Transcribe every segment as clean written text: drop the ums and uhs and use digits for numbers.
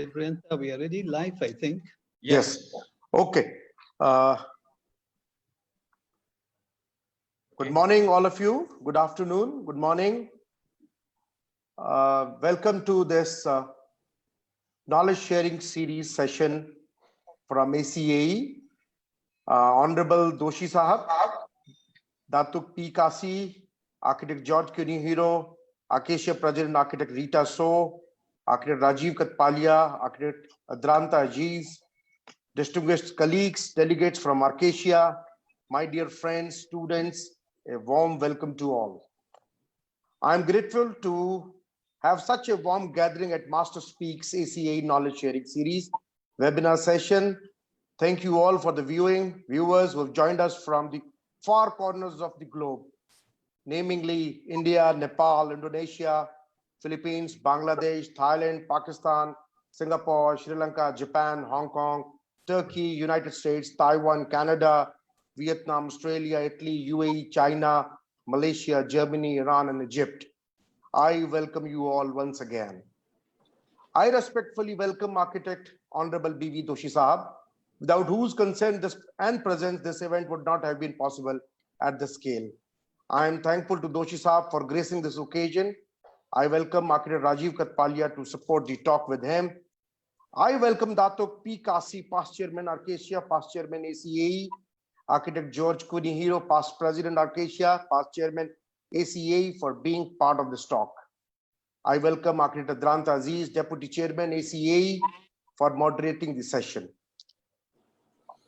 Adrianta, we are already live, I think. Yes. Okay. Good morning, all of you. Good afternoon. Good morning. Welcome to this knowledge sharing series session from ACAE. Honorable Doshi Sahab, Datuk P Kasi, Architect George Kunihiro, ACAE President Architect Rita So, Architect Rajeev Kathpalia, Architect Ar Adrianta Aziz, distinguished colleagues, delegates from ACAE, my dear friends, students, a warm welcome to all. I'm grateful to have such a warm gathering at Master Speaks ACAE Knowledge Sharing Series webinar session. Thank you all for the viewers who have joined us from the far corners of the globe, namely India, Nepal, Indonesia, Philippines, Bangladesh, Thailand, Pakistan, Singapore, Sri Lanka, Japan, Hong Kong, Turkey, United States, Taiwan, Canada, Vietnam, Australia, Italy, UAE, China, Malaysia, Germany, Iran, and Egypt. I welcome you all once again. I respectfully welcome Architect Honorable B.V. Doshi Sahab, without whose consent and presence this event would not have been possible at this scale. I am thankful to Doshi Sahab for gracing this occasion. I welcome Architect Rajeev Kathpalia to support the talk with him. I welcome Datuk P Kasi, past Chairman ACAE, past Chairman ACAE, Architect George Kunihiro, past President ACAE, past Chairman ACAE, for being part of this talk. I welcome Architect Ar Adrianta Aziz, Deputy Chairman ACAE, for moderating the session.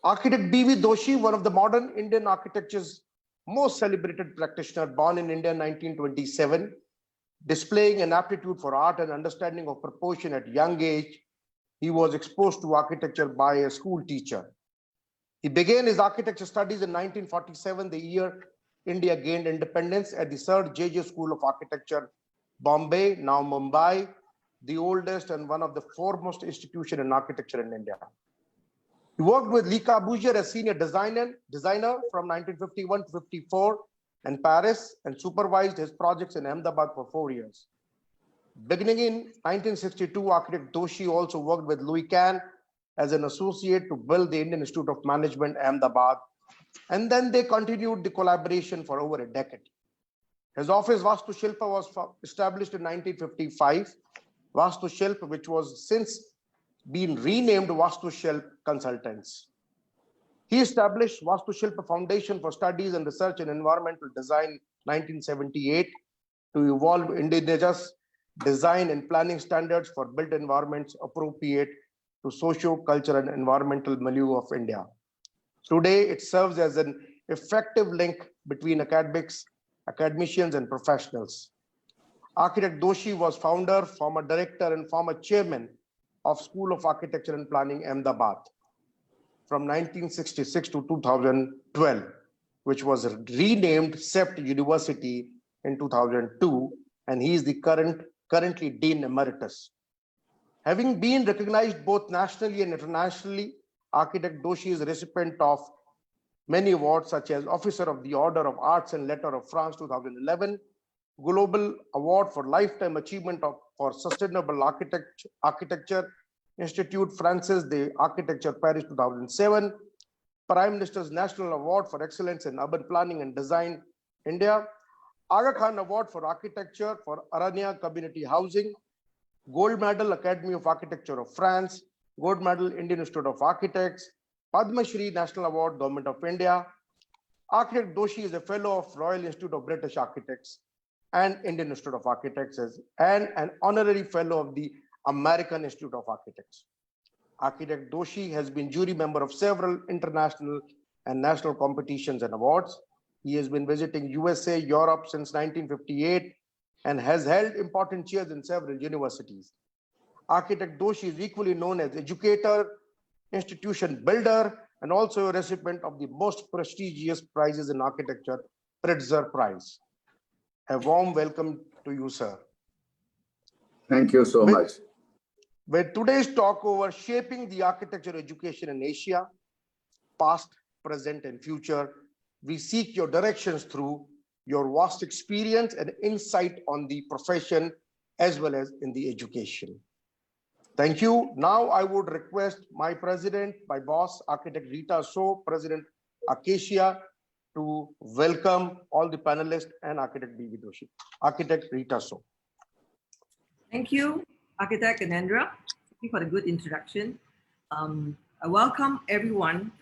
Architect B.V. Doshi, one of the modern Indian architecture's most celebrated practitioner, born in India in 1927, displaying an aptitude for art and understanding of proportion at young age. He was exposed to architecture by a school teacher. He began his architecture studies in 1947, the year India gained independence, at the Sir J.J. School of Architecture, Bombay, now Mumbai, the oldest and one of the foremost institutions in architecture in India. He worked with Le Corbusier as senior designer from 1951 to 54 in Paris, and supervised his projects in Ahmedabad for 4 years. Beginning in 1962, Architect Doshi also worked with Louis Kahn as an associate to build the Indian Institute of Management, Ahmedabad, and then they continued the collaboration for over a decade. His office Vastu Shilpa was established in 1955. Vastu Shilpa, which was since been renamed Vastu Shilpa Consultants. He established Vastu Shilpa Foundation for Studies and Research in Environmental Design 1978 to evolve indigenous design and planning standards for built environments appropriate to socio-cultural and environmental milieu of India. Today, it serves as an effective link between academicians and professionals. Architect Doshi was founder, former director, and former chairman of School of Architecture and Planning, Ahmedabad, from 1966 to 2012, which was renamed CEPT University in 2002, and he is the currently Dean Emeritus. Having been recognized both nationally and internationally, Architect Doshi is a recipient of many awards, such as Officer of the Order of Arts and Letter of France 2011, Global Award for Lifetime Achievement for Sustainable Architecture, Institute Francis de Architecture Paris 2007, Prime Minister's National Award for Excellence in Urban Planning and Design, India, Aga Khan Award for Architecture for Aranya Community Housing, Gold Medal Academy of Architecture of France, Gold Medal Indian Institute of Architects, Padma Shri National Award Government of India. Architect Doshi is a fellow of Royal Institute of British Architects and Indian Institute of Architects, and an honorary fellow of the American Institute of Architects. Architect Doshi has been jury member of several international and national competitions and awards. He has been visiting USA, Europe since 1958, and has held important chairs in several universities. Architect Doshi is equally known as educator, institution builder, and also a recipient of the most prestigious prizes in architecture, Pritzker Prize. A warm welcome to you, sir. Thank you so much. With today's talk over shaping the architecture education in Asia, past, present, and future, we seek your directions through your vast experience and insight on the profession as well as in the education. Thank you. Now I would request my president, my boss, Architect Rita So, President Acacia, to welcome all the panelists and Architect B.V. Doshi. Architect Rita So. Thank you, Architect Gyanendra. Thank you for the good introduction. I welcome everyone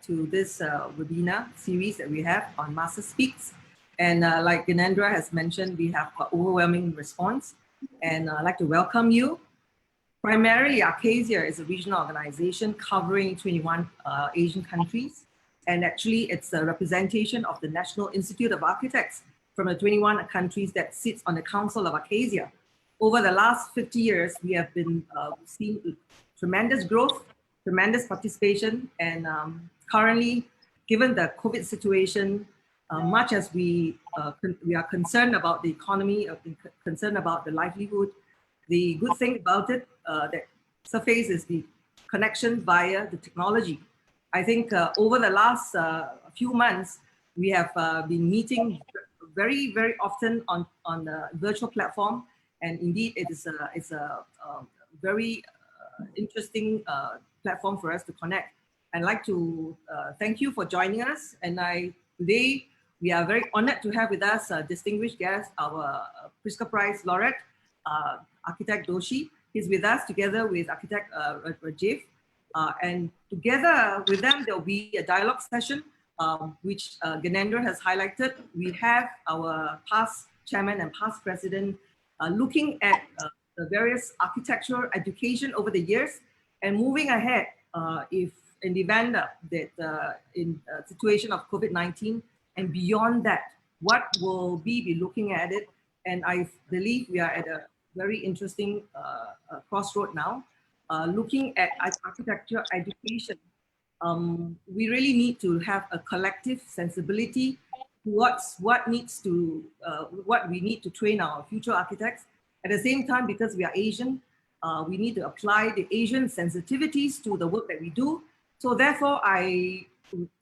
to this webinar series that we have on Master Speaks. And like Gyanendra has mentioned, we have overwhelming response. And I'd like to welcome you. Primarily, ACAE is a regional organization covering 21 Asian countries. And actually, it's a representation of the National Institute of Architects from the 21 countries that sits on the Council of ACAE. Over the last 50 years, we have been seeing tremendous growth, tremendous participation, and currently, given the COVID situation, much as we are concerned about the economy, concerned about the livelihood, the good thing about it that surface is the connection via the technology. I think over the last few months, we have been meeting very, very often on the virtual platform. And indeed, it's a very interesting platform for us to connect. I'd like to thank you for joining us. And today, we are very honored to have with us a distinguished guest, our Pritzker Prize Laureate, Architect Doshi. He's with us together with Architect Rajeev. And together with them, there will be a dialogue session, which Gyanendra has highlighted. We have our past chairman and past president looking at the various architectural education over the years and moving ahead if in the event that in a situation of COVID-19 and beyond that, what will we be looking at it? And I believe we are at a very interesting crossroad now. Looking at architecture education, we really need to have a collective sensibility towards what we need to train our future architects. At the same time, because we are Asian, we need to apply the Asian sensitivities to the work that we do. So therefore, I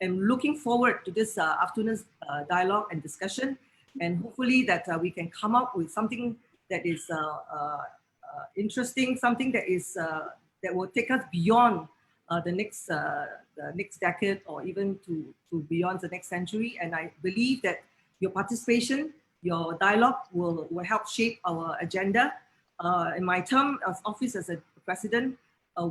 am looking forward to this afternoon's dialogue and discussion, and hopefully that we can come up with something that is interesting, something that is that will take us beyond the next decade or even to beyond the next century. And I believe that your participation, your dialogue will help shape our agenda. In my term of office as a president,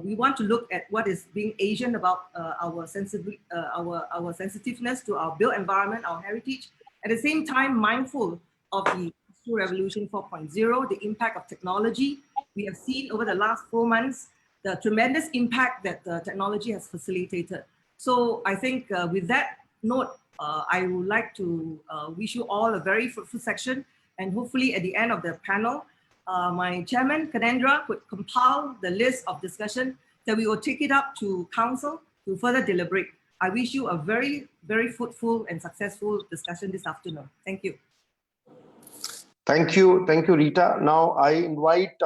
we want to look at what is being Asian about our sensitiveness to our built environment, our heritage. At the same time, mindful of the Industrial Revolution 4.0, the impact of technology. We have seen over the last 4 months the tremendous impact that technology has facilitated. So I think with that note, I would like to wish you all a very fruitful section, and hopefully at the end of the panel, my chairman, Gyanendra, could compile the list of discussion that we will take it up to council to further deliberate. I wish you a very, very fruitful and successful discussion this afternoon. Thank you. Thank you, Rita. Now I invite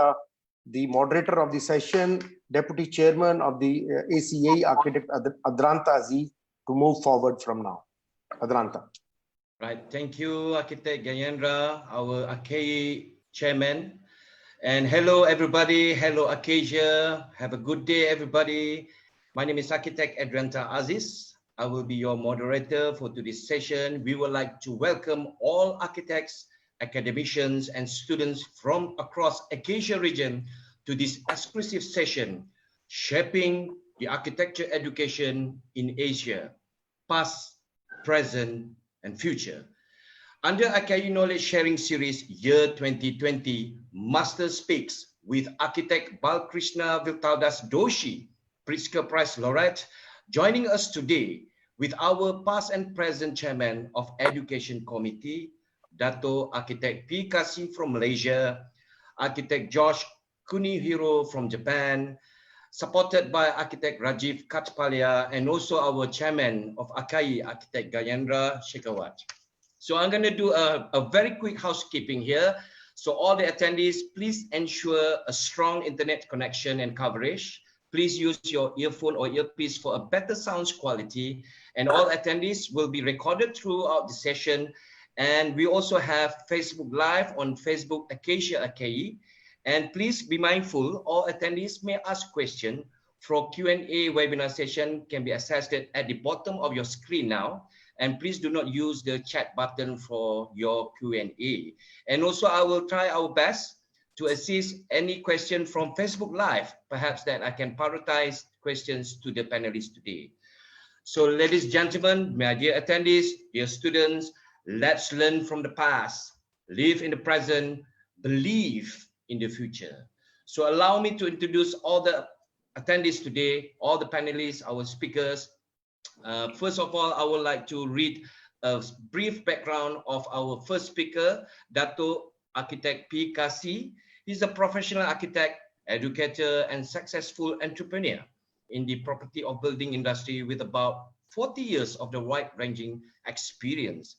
the moderator of the session, Deputy Chairman of the ACAE, Architect Ar Adrianta Aziz, to move forward from now. Adrianta. Right, thank you, Architect Gyanendra, our ACAE Chairman. And hello, everybody. Hello, ACAE. Have a good day, everybody. My name is Architect Ar Adrianta Aziz. I will be your moderator for today's session. We would like to welcome all architects, academicians, and students from across ACAE region to this exclusive session, Shaping the Architecture Education in Asia, Past, Present, and Future. Under ACAE Knowledge Sharing Series Year 2020, Master Speaks with Architect Balkrishna Viltaldas Doshi, Pritzker Prize Laureate, joining us today with our past and present Chairman of Education Committee, Datuk Architect P Kasi from Malaysia, Architect George Kunihiro from Japan, supported by Architect Rajeev Kathpalia, and also our Chairman of ACAE, Architect Gyanendra Shekhawat. So I'm going to do a very quick housekeeping here. So all the attendees, please ensure a strong internet connection and coverage. Please use your earphone or earpiece for a better sound quality. And all attendees will be recorded throughout the session. And we also have Facebook Live on Facebook ACAE. And please be mindful, all attendees may ask questions for Q&A webinar session can be accessed at the bottom of your screen now. And please do not use the chat button for your Q&A. And also I will try our best to assist any question from Facebook Live, perhaps that I can prioritize questions to the panelists today. So ladies and gentlemen, my dear attendees, dear students, let's learn from the past, live in the present, believe in the future. So allow me to introduce all the attendees today, all the panelists, our speakers. First of all, I would like to read a brief background of our first speaker, Datuk Architect P Kasi. He's a professional architect, educator, and successful entrepreneur in the property of building industry with about 40 years of the wide-ranging experience.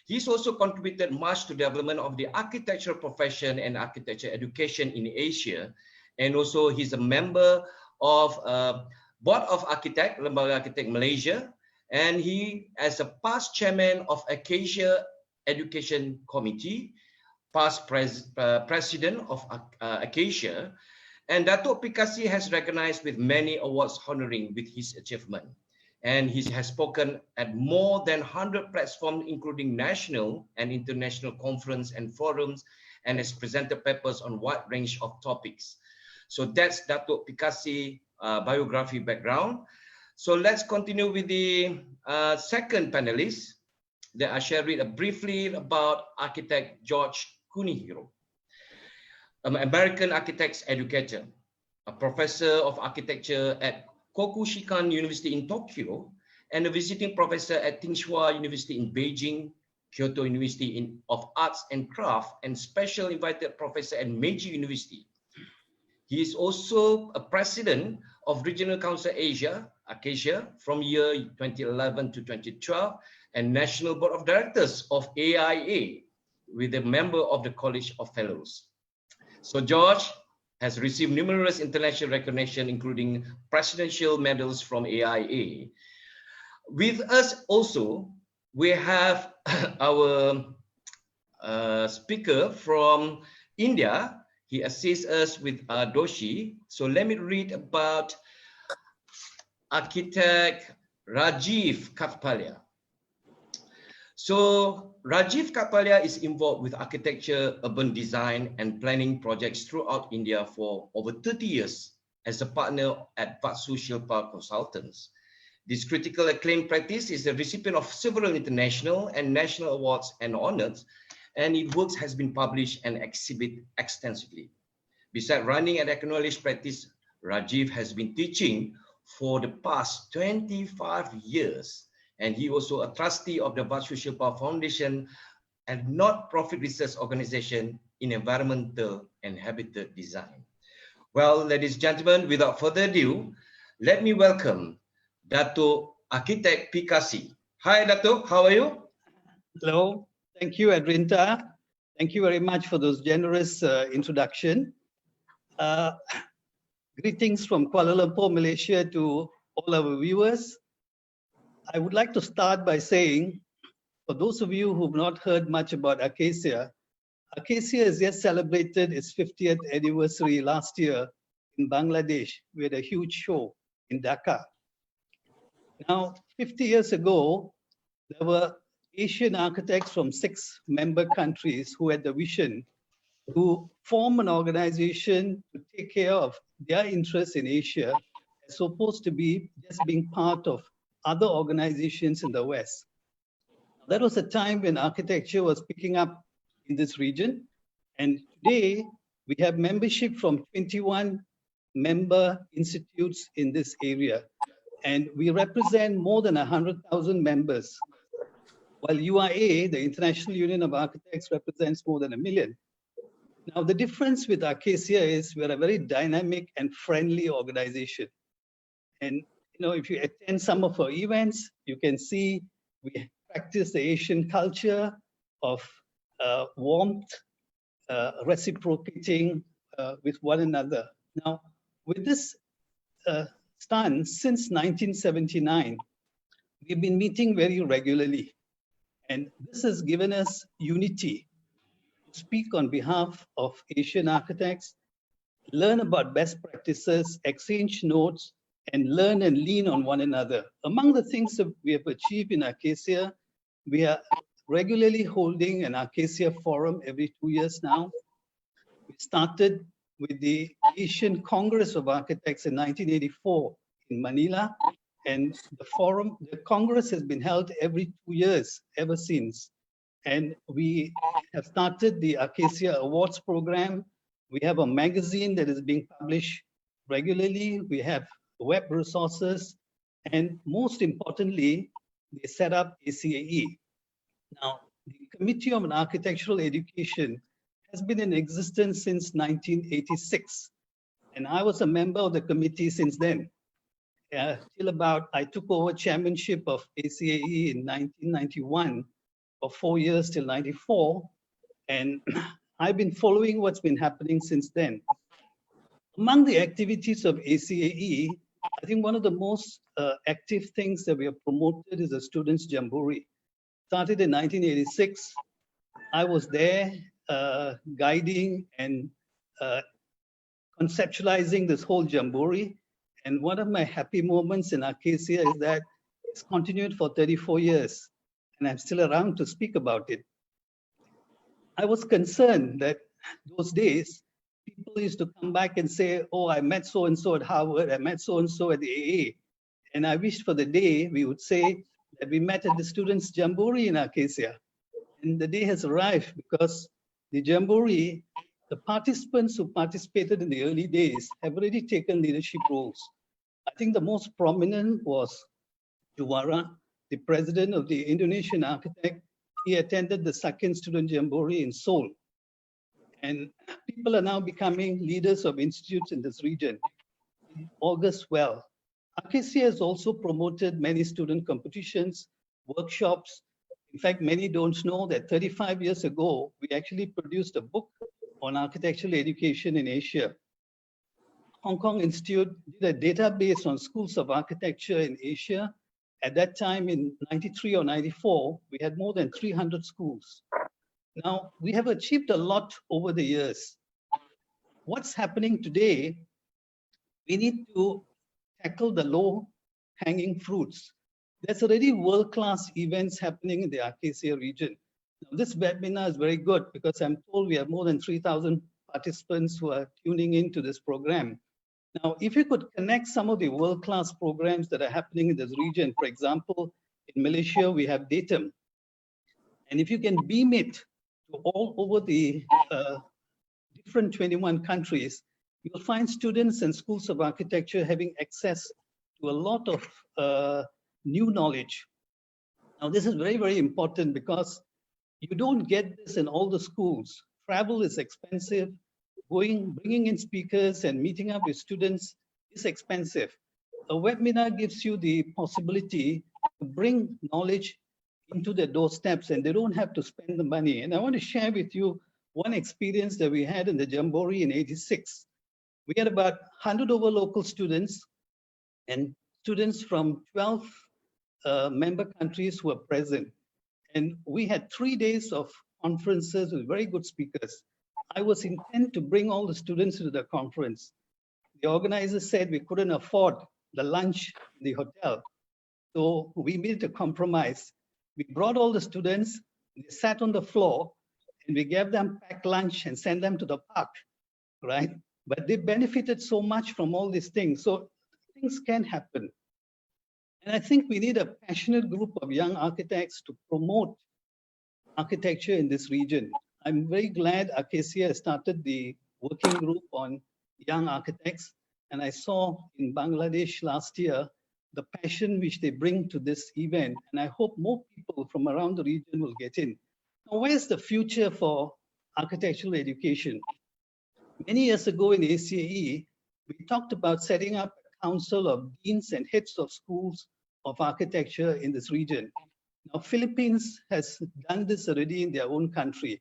He's also contributed much to development of the architectural profession and architecture education in Asia. And also he's a member of Board of Architect, Lembaga Architect Malaysia. And he, as a past chairman of ACAE Education Committee, past president of ACAE, and Datuk P Kasi has recognized with many awards honoring with his achievement. And he has spoken at more than 100 platforms, including national and international conference and forums, and has presented papers on a wide range of topics. So that's Datuk P Kasi biography background. So let's continue with the second panelist that I shall read briefly about architect George Kunihiro, an American architect's educator, a professor of architecture at Kokushikan University in Tokyo, and a visiting professor at Tsinghua University in Beijing, Kyoto University of Arts and Craft, and special invited professor at Meiji University. He is also a president of Regional Council Asia, ACAE, from year 2011 to 2012, and National Board of Directors of AIA, with a member of the College of Fellows. So George has received numerous international recognition, including presidential medals from AIA. With us also, we have our speaker from India. He assists us with Doshi. So let me read about architect Rajeev Kathpalia. So Rajeev Kathpalia is involved with architecture, urban design, and planning projects throughout India for over 30 years as a partner at Vatsu Shilpa Consultants. This critical acclaimed practice is the recipient of several international and national awards and honors, and its works has been published and exhibited extensively. Besides running an acknowledged practice, Rajeev has been teaching for the past 25 years. And he also a trustee of the Vatsu Shilpa Foundation, a not-profit research organization in environmental and habitat design. Well, ladies and gentlemen, without further ado, let me welcome Datuk Architect P Kasi. Hi, Datuk, how are you? Hello, thank you, Adrianta. Thank you very much for those generous introduction. Greetings from Kuala Lumpur, Malaysia to all our viewers. I would like to start by saying, for those of you who've not heard much about ACAE, ACAE has just celebrated its 50th anniversary last year in Bangladesh with a huge show in Dhaka. Now, 50 years ago, there were Asian architects from 6 member countries who had the vision to form an organization to take care of their interests in Asia, as opposed to be just being part of other organizations in the West. That was a time when architecture was picking up in this region. And today we have membership from 21 member institutes in this area. And we represent more than 100,000 members. While UIA, the International Union of Architects, represents more than 1 million. Now, the difference with ACAE is we're a very dynamic and friendly organization. And if you attend some of our events, you can see we practice the Asian culture of warmth, reciprocating with one another. Now, with this stance, since 1979, we've been meeting very regularly. And this has given us unity to speak on behalf of Asian architects learn about best practices, exchange notes, and learn and lean on one another. Among the things that we have achieved in ACAE, we are regularly holding an ACAE forum every 2 years now. We started with the Asian Congress of Architects in 1984 in Manila, and the Congress has been held every 2 years ever since. And we have started the ACAE Awards program. We have a magazine that is being published regularly. We have web resources, and most importantly, they set up ACAE. Now, the Committee on Architectural Education has been in existence since 1986, and I was a member of the committee since then. Till about, I took over chairmanship of ACAE in 1991 for 4 years till 94, and I've been following what's been happening since then. Among the activities of ACAE, I think one of the most active things that we have promoted is the Students' Jamboree. Started in 1986. I was there guiding and conceptualizing this whole Jamboree. And one of my happy moments in ACAE is that it's continued for 34 years, and I'm still around to speak about it. I was concerned that those days, people used to come back and say, oh, I met so-and-so at Harvard, I met so-and-so at the AA. And I wished for the day we would say that we met at the Students' Jamboree in ACAE. And the day has arrived because the Jamboree, the participants who participated in the early days have already taken leadership roles. I think the most prominent was Juwara, the president of the Indonesian Architect. He attended the second Student Jamboree in Seoul. And people are now becoming leaders of institutes in this region. It augurs well. ACAE has also promoted many student competitions, workshops. In fact, many don't know that 35 years ago, we actually produced a book on architectural education in Asia. Hong Kong Institute did a database on schools of architecture in Asia. At that time in 93 or 94, we had more than 300 schools. Now, we have achieved a lot over the years. What's happening today, we need to tackle the low-hanging fruits. There's already world-class events happening in the ACAE region. Now, this webinar is very good because I'm told we have more than 3,000 participants who are tuning into this program. Now, if you could connect some of the world-class programs that are happening in this region, for example, in Malaysia, we have Datum. And if you can beam it to all over the different 21 countries, you'll find students and schools of architecture having access to a lot of new knowledge. Now, this is very, very important because you don't get this in all the schools. Travel is expensive. Bringing in speakers and meeting up with students is expensive. A webinar gives you the possibility to bring knowledge into their doorsteps, and they don't have to spend the money. And I want to share with you one experience that we had in the Jamboree in '86. We had about 100 over local students and students from 12 member countries who were present. And we had 3 days of conferences with very good speakers. I was intent to bring all the students to the conference. The organizers said we couldn't afford the lunch in the hotel. So we made a compromise. We brought all the students, they sat on the floor, and we gave them packed lunch and sent them to the park, right? But they benefited so much from all these things. So things can happen. And I think we need a passionate group of young architects to promote architecture in this region. I'm very glad ACAE has started the working group on young architects. And I saw in Bangladesh last year, the passion which they bring to this event. And I hope more people from around the region will get in. Now, where's the future for architectural education? Many years ago in ACAE, we talked about setting up a council of deans and heads of schools of architecture in this region. Now, Philippines has done this already in their own country.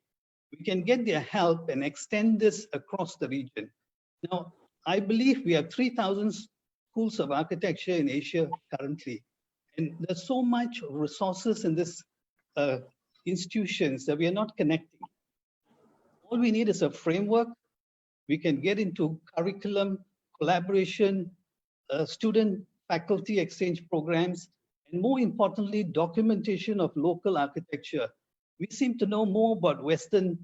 We can get their help and extend this across the region. Now, I believe we have 3,000 schools of architecture in Asia currently. And there's so much resources in this institutions that we are not connecting. All we need is a framework. We can get into curriculum, collaboration, student-faculty exchange programs, and more importantly, documentation of local architecture. We seem to know more about Western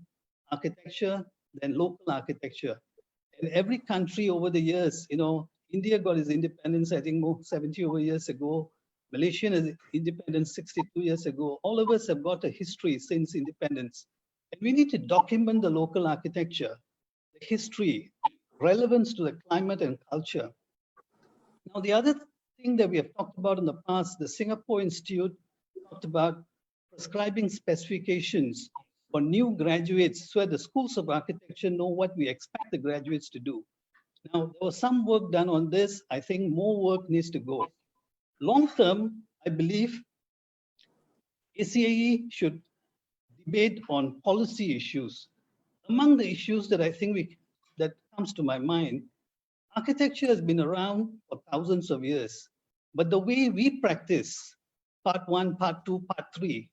architecture than local architecture. In every country over the years, India got its independence, I think, more 70 over years ago. Malaysia is independent 62 years ago. All of us have got a history since independence. And we need to document the local architecture, the history, relevance to the climate and culture. Now, the other thing that we have talked about in the past, the Singapore Institute talked about prescribing specifications for new graduates so that the schools of architecture know what we expect the graduates to do. Now, there was some work done on this. I think more work needs to go. Long term, I believe ACAE should debate on policy issues. Among the issues that I think that comes to my mind, architecture has been around for thousands of years, but the way we practice part 1, part 2, part 3,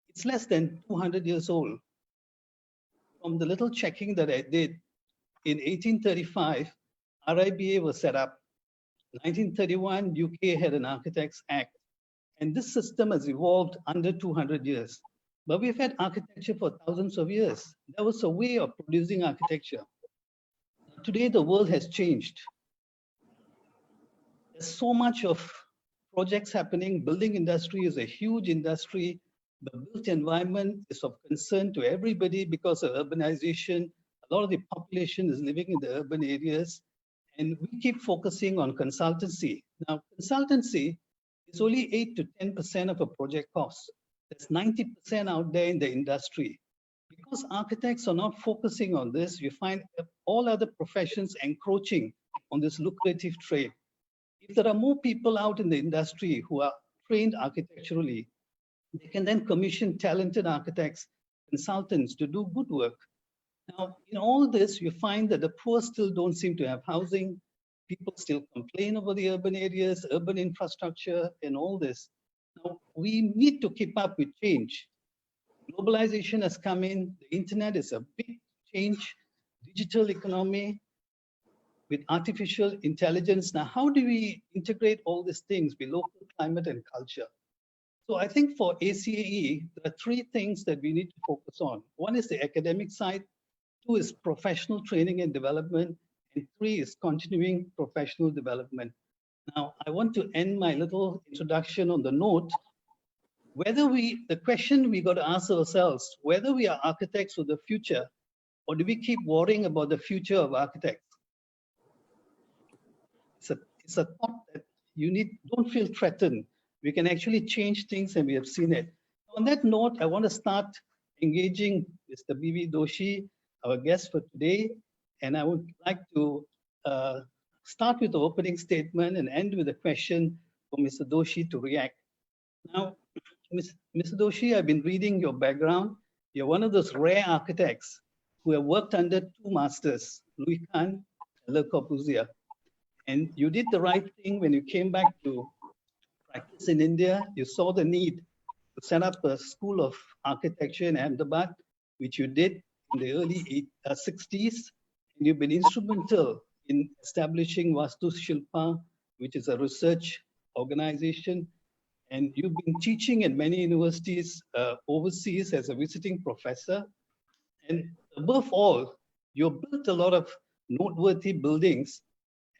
it's less than 200 years old. From the little checking that I did, in 1835, RIBA was set up. 1931, UK had an Architects Act. And this system has evolved under 200 years. But we've had architecture for thousands of years. That was a way of producing architecture. Today, the world has changed. There's so much of projects happening. Building industry is a huge industry. The built environment is of concern to everybody because of urbanization. A lot of the population is living in the urban areas. And we keep focusing on consultancy. Now, consultancy is only 8 to 10% of a project cost. There's 90% out there in the industry. Because architects are not focusing on this, you find all other professions encroaching on this lucrative trade. If there are more people out in the industry who are trained architecturally, they can then commission talented architects, consultants to do good work. Now, in all this, you find that the poor still don't seem to have housing. People still complain over the urban areas, urban infrastructure, and all this. Now, we need to keep up with change. Globalization has come in. The internet is a big change. Digital economy with artificial intelligence. Now, how do we integrate all these things with local climate and culture? So I think for ACAE, there are 3 things that we need to focus on. 1 is the academic side. 2 is professional training and development. And 3 is continuing professional development. Now, I want to end my little introduction on the note, the question we got to ask ourselves, whether we are architects of the future, or do we keep worrying about the future of architects? It's a thought that don't feel threatened. We can actually change things, and we have seen it. On that note, I want to start engaging Mr. B.V. Doshi, our guest for today, and I would like to start with the opening statement and end with a question for Mr. Doshi to react. Now, Mr. Doshi, I've been reading your background. You're one of those rare architects who have worked under 2 masters, Louis Kahn and Le Corbusier. And you did the right thing when you came back to practice in India. You saw the need to set up a school of architecture in Ahmedabad, which you did in the early 60s. And you've been instrumental in establishing Vastu Shilpa, which is a research organization. And you've been teaching at many universities overseas as a visiting professor. And above all, you've built a lot of noteworthy buildings.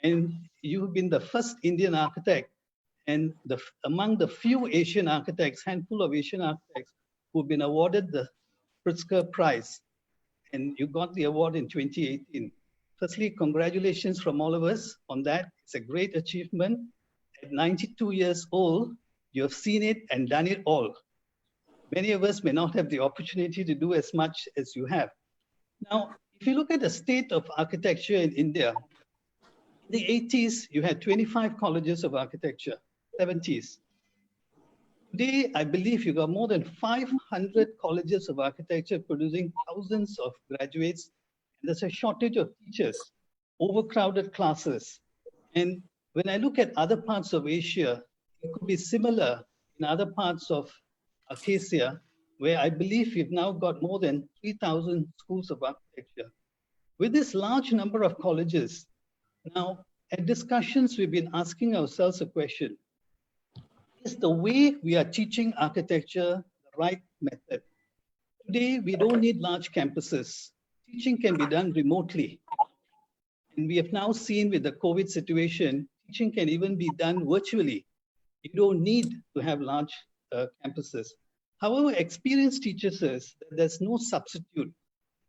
And you've been the first Indian architect and among the few Asian architects, handful of Asian architects who've been awarded the Pritzker Prize. And you got the award in 2018. Firstly, congratulations from all of us on that. It's a great achievement. At 92 years old, you have seen it and done it all. Many of us may not have the opportunity to do as much as you have. Now, if you look at the state of architecture in India, in the 80s, you had 25 colleges of architecture, 70s. Today, I believe you got more than 500 colleges of architecture producing thousands of graduates. And there's a shortage of teachers, overcrowded classes. And when I look at other parts of Asia, it could be similar in other parts of ACAE, where I believe we've now got more than 3,000 schools of architecture. With this large number of colleges, now at discussions, we've been asking ourselves a question. Is the way we are teaching architecture the right method? Today, we don't need large campuses. Teaching can be done remotely. And we have now seen with the COVID situation, teaching can even be done virtually. You don't need to have large campuses. However, experience teaches us that there's no substitute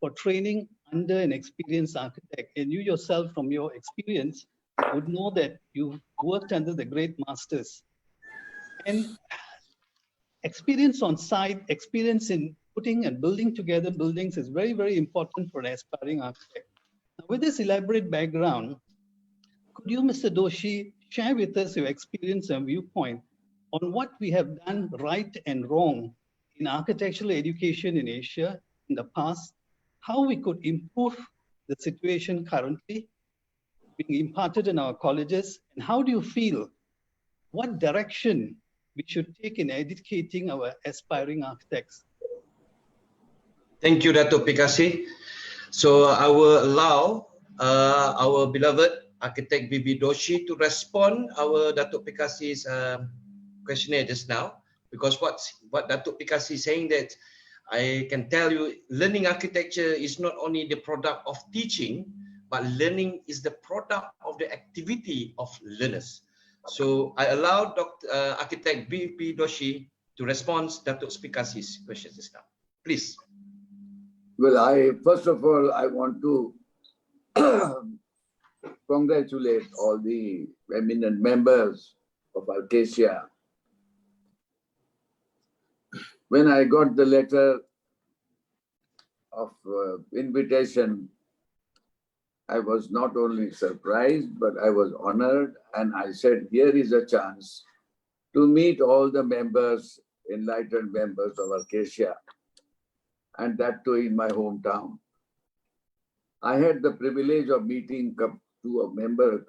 for training under an experienced architect. And you yourself, from your experience, would know that you've worked under the great masters. And experience on site, experience in putting and building together buildings is very, very important for an aspiring architect. Now, with this elaborate background, could you, Mr. Doshi, share with us your experience and viewpoint on what we have done right and wrong in architectural education in Asia in the past, how we could improve the situation currently being imparted in our colleges, and how do you feel, what direction we should take in educating our aspiring architects? Thank you, Datuk P Kasi. So I will allow our beloved architect BB Doshi to respond our Datuk P Kasi's questionnaire just now, because what Datuk P Kasi is saying, that I can tell you, learning architecture is not only the product of teaching, but learning is the product of the activity of learners. So I allow Architect BB Doshi to respond to Datuk P Kasi's questions just now. Please. Well, first of all, I want to congratulate all the eminent members of ACAE. When I got the letter of invitation, I was not only surprised, but I was honored. And I said, here is a chance to meet all the members, enlightened members of ACAE, and that too in my hometown. I had the privilege of meeting a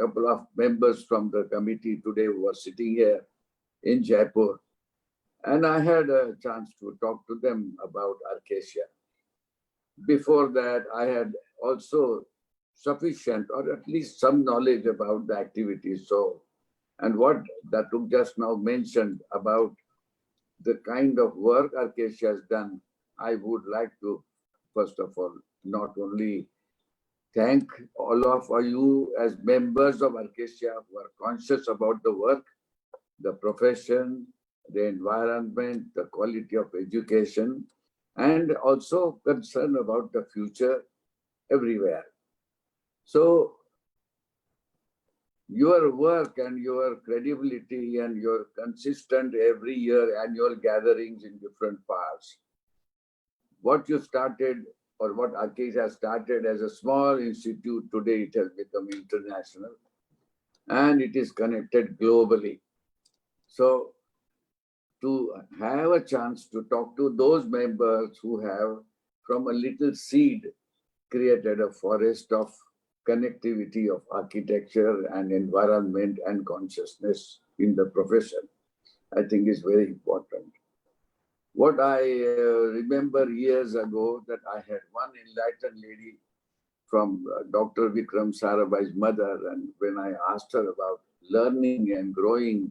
couple of members from the committee today who were sitting here in Jaipur. And I had a chance to talk to them about ACAE. Before that, I had also sufficient or at least some knowledge about the activities. So, and what Datuk just now mentioned about the kind of work ACAE has done, I would like to, first of all, not only thank all of you as members of ACAE who are conscious about the work, the profession, the environment, the quality of education, and also concerned about the future everywhere. So your work and your credibility and your consistent every year annual gatherings in different parts, what you started or what ACAE has started as a small institute, today it has become international and it is connected globally. So to have a chance to talk to those members who have from a little seed created a forest of connectivity of architecture and environment and consciousness in the profession, I think is very important. What I remember years ago, that I had one enlightened lady from Dr. Vikram Sarabhai's mother, and when I asked her about learning and growing,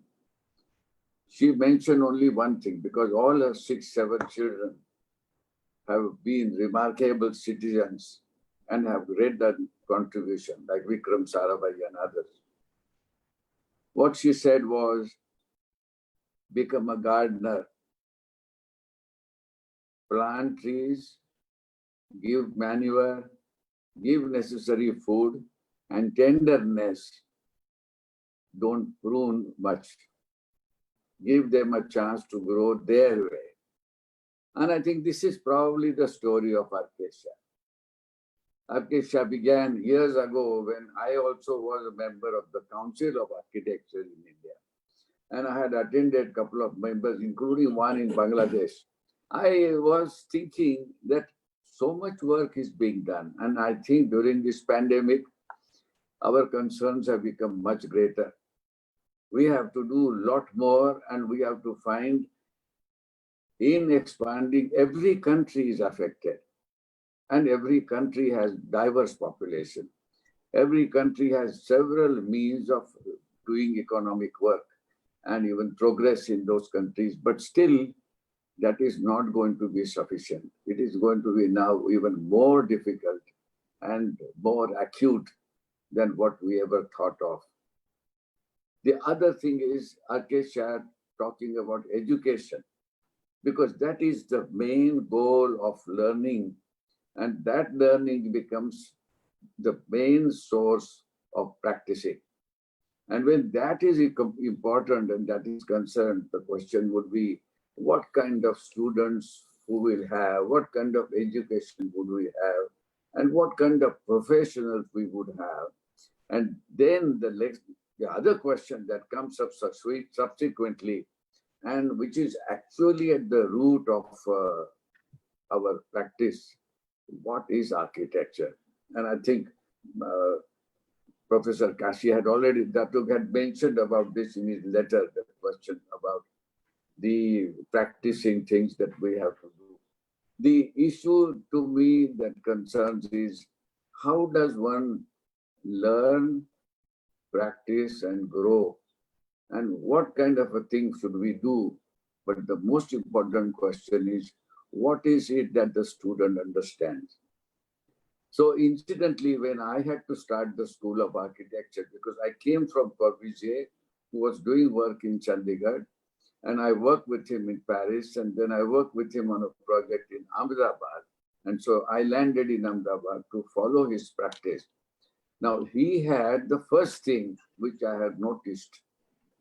she mentioned only one thing, because all her 6, 7 children have been remarkable citizens and have read that contribution, like Vikram Sarabhai and others. What she said was, become a gardener, plant trees, give manure, give necessary food and tenderness. Don't prune much. Give them a chance to grow their way. And I think this is probably the story of ACAE. ACAE began years ago when I also was a member of the Council of Architecture in India. And I had attended a couple of members, including one in Bangladesh. I was thinking that so much work is being done. And I think during this pandemic, our concerns have become much greater. We have to do a lot more, and we have to find in expanding, every country is affected. And every country has diverse population. Every country has several means of doing economic work and even progress in those countries, but still that is not going to be sufficient. It is going to be now even more difficult and more acute than what we ever thought of. The other thing is Acacia talking about education, because that is the main goal of learning, and that learning becomes the main source of practicing. And when that is important and that is concerned, the question would be, what kind of students who will have, what kind of education would we have, and what kind of professionals we would have. And then the other question that comes up subsequently, and which is actually at the root of our practice, what is architecture? And I think Professor Kasi had already, Datuk had mentioned about this in his letter, the question about the practicing things that we have to do. The issue to me that concerns is, how does one learn, practice, and grow? And what kind of a thing should we do? But the most important question is, what is it that the student understands? So incidentally, when I had to start the School of Architecture, because I came from Corbusier, who was doing work in Chandigarh, and I worked with him in Paris, and then I worked with him on a project in Ahmedabad. And so I landed in Ahmedabad to follow his practice. Now, he had the first thing which I had noticed,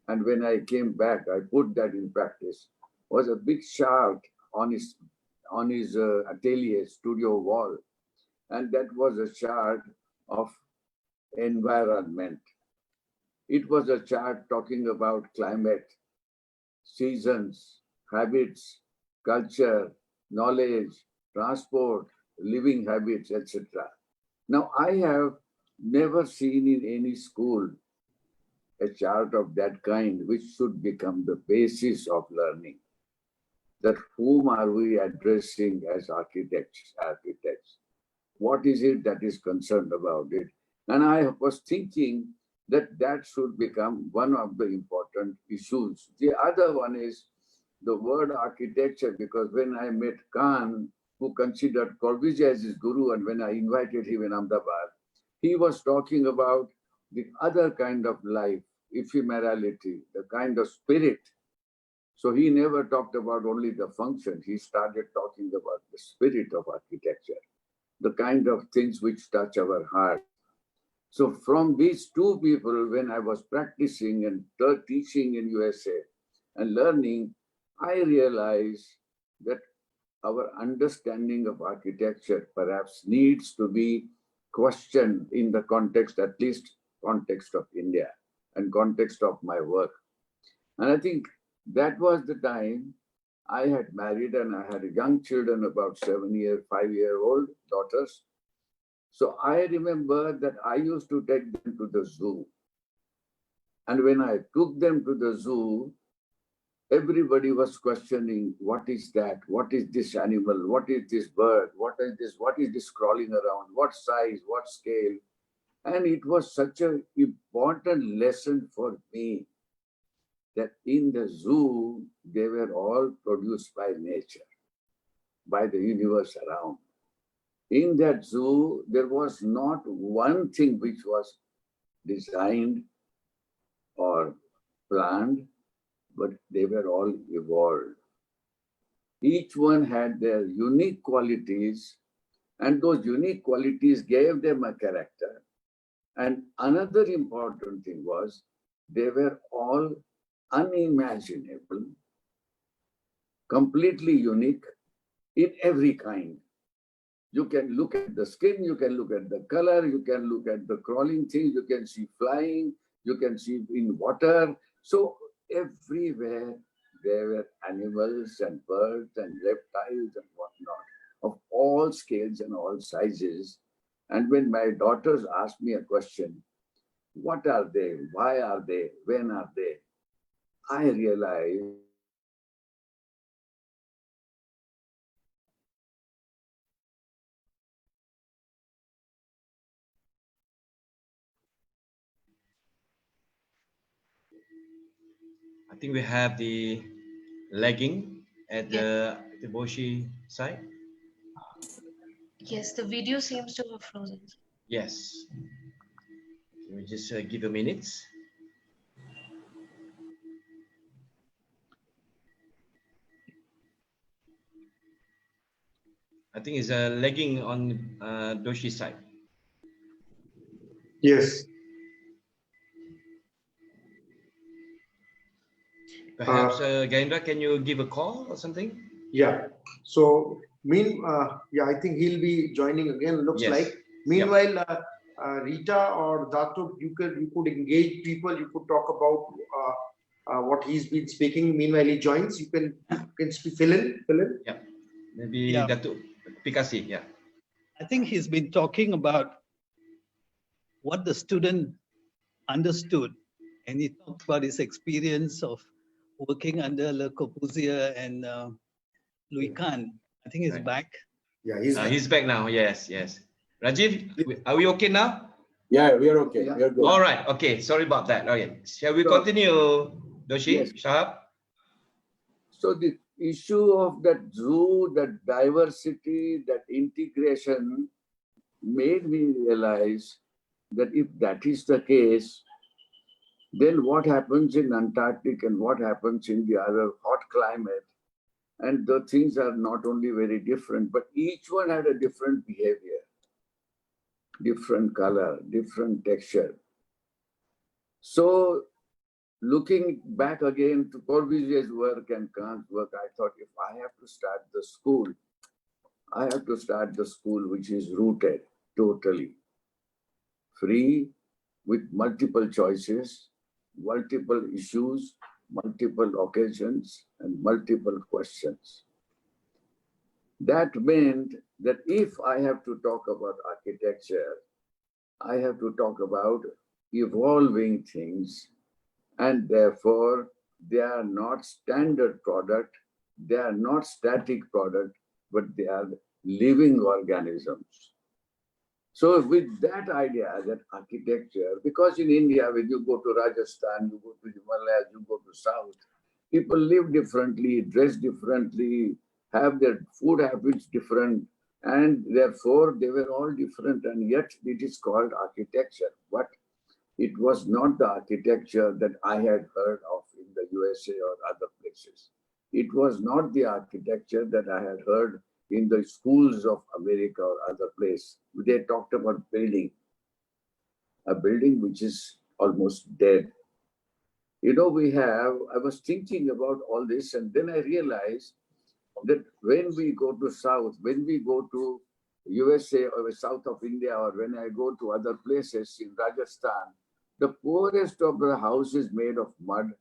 and when I came back, I put that in practice, was a big chart on his atelier studio wall. And that was a chart of environment. It was a chart talking about climate, seasons, habits, culture, knowledge, transport, living habits, etc. Now, I have never seen in any school a chart of that kind, which should become the basis of learning. That whom are we addressing as architects? What is it that is concerned about it? And I was thinking that that should become one of the important issues. The other one is the word architecture, because when I met Khan, who considered Corbusier as his guru, and when I invited him in Ahmedabad, he was talking about the other kind of life, ephemerality, the kind of spirit. So he never talked about only the function. He started talking about the spirit of architecture, the kind of things which touch our heart. So from these two people, when I was practicing and teaching in USA and learning, I realized that our understanding of architecture perhaps needs to be questioned in the context, at least context of India and context of my work. And I think that was the time I had married and I had young children, about 5-year-old daughters. So I remember that I used to take them to the zoo. And when I took them to the zoo, everybody was questioning, what is that? What is this animal? What is this bird? What is this? What is this crawling around? What size? What scale? And it was such an important lesson for me that in the zoo, they were all produced by nature, by the universe around. In that zoo, there was not one thing which was designed or planned, but they were all evolved. Each one had their unique qualities, and those unique qualities gave them a character. And another important thing was they were all unimaginable, completely unique in every kind. You can look at the skin, you can look at the color, you can look at the crawling things, you can see flying, you can see in water. So everywhere there were animals and birds and reptiles and whatnot of all scales and all sizes. And when my daughters asked me a question, what are they? Why are they? When are they? I realized I think we have the lagging at the Doshi side. Yes, the video seems to have frozen. Yes. Can we just give a minute? I think it's lagging on Doshi side. Yes. Perhaps Gyanendra, can you give a call or something? Yeah. So, yeah, I think he'll be joining again. Looks Yes. like. Meanwhile, Rita or Datuk, you could engage people. You could talk about what he's been speaking. Meanwhile, he joins. You can fill in. Yeah. Maybe Yeah. Datuk P Kasi. Yeah. I think he's been talking about what the student understood, and he talked about his experience of working under Le Corbusier and Louis Kahn. I think he's Right. back. Yeah, He's back now. Yes, yes. Rajiv, are we okay now? Yeah, we are okay. Yeah. We are good. All right. Okay. Sorry about that. Okay. Shall we So- continue, Doshi? Yes. Shahab? So the issue of that zoo, that diversity, that integration made me realize that if that is the case, then what happens in Antarctic and what happens in the other hot climate, and the things are not only very different, but each one had a different behavior, different color, different texture. So looking back again to Corbusier's work and Kahn's work, I thought if I have to start the school, I have to start the school which is rooted totally, free, with multiple choices, multiple issues, multiple occasions, and multiple questions. That meant that if I have to talk about architecture, I have to talk about evolving things, and therefore they are not standard product, they are not static product, but they are living organisms. So with that idea, that architecture, because in India, when you go to Rajasthan, you go to Himalayas, you go to South, people live differently, dress differently, have their food habits different, and therefore they were all different, and yet it is called architecture. But it was not the architecture that I had heard of in the USA or other places. It was not the architecture that I had heard in the schools of America or other place. They talked about building, a building which is almost dead. You know, I was thinking about all this, and then I realized that when we go to South, when we go to USA or south of India, or when I go to other places in Rajasthan, the poorest of the house is made of mud.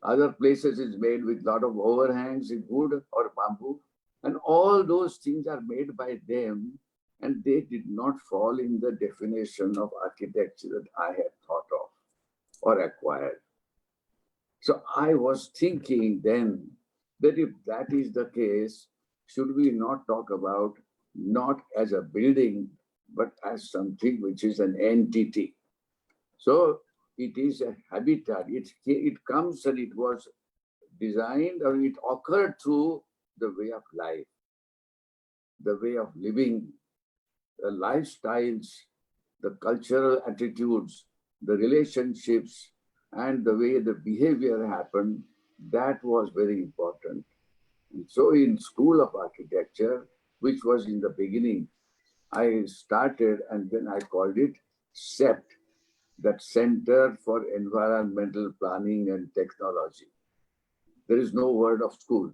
Other places is made with a lot of overhangs in wood or bamboo. And all those things are made by them, and they did not fall in the definition of architecture that I had thought of or acquired. So I was thinking then that if that is the case, should we not talk about not as a building, but as something which is an entity? So it is a habitat. It comes and it was designed, or it occurred through the way of life, the way of living, the lifestyles, the cultural attitudes, the relationships, and the way the behavior happened. That was very important. And so in School of Architecture, which was in the beginning, I started, and then I called it CEPT, that Center for Environmental Planning and Technology. There is no word of school.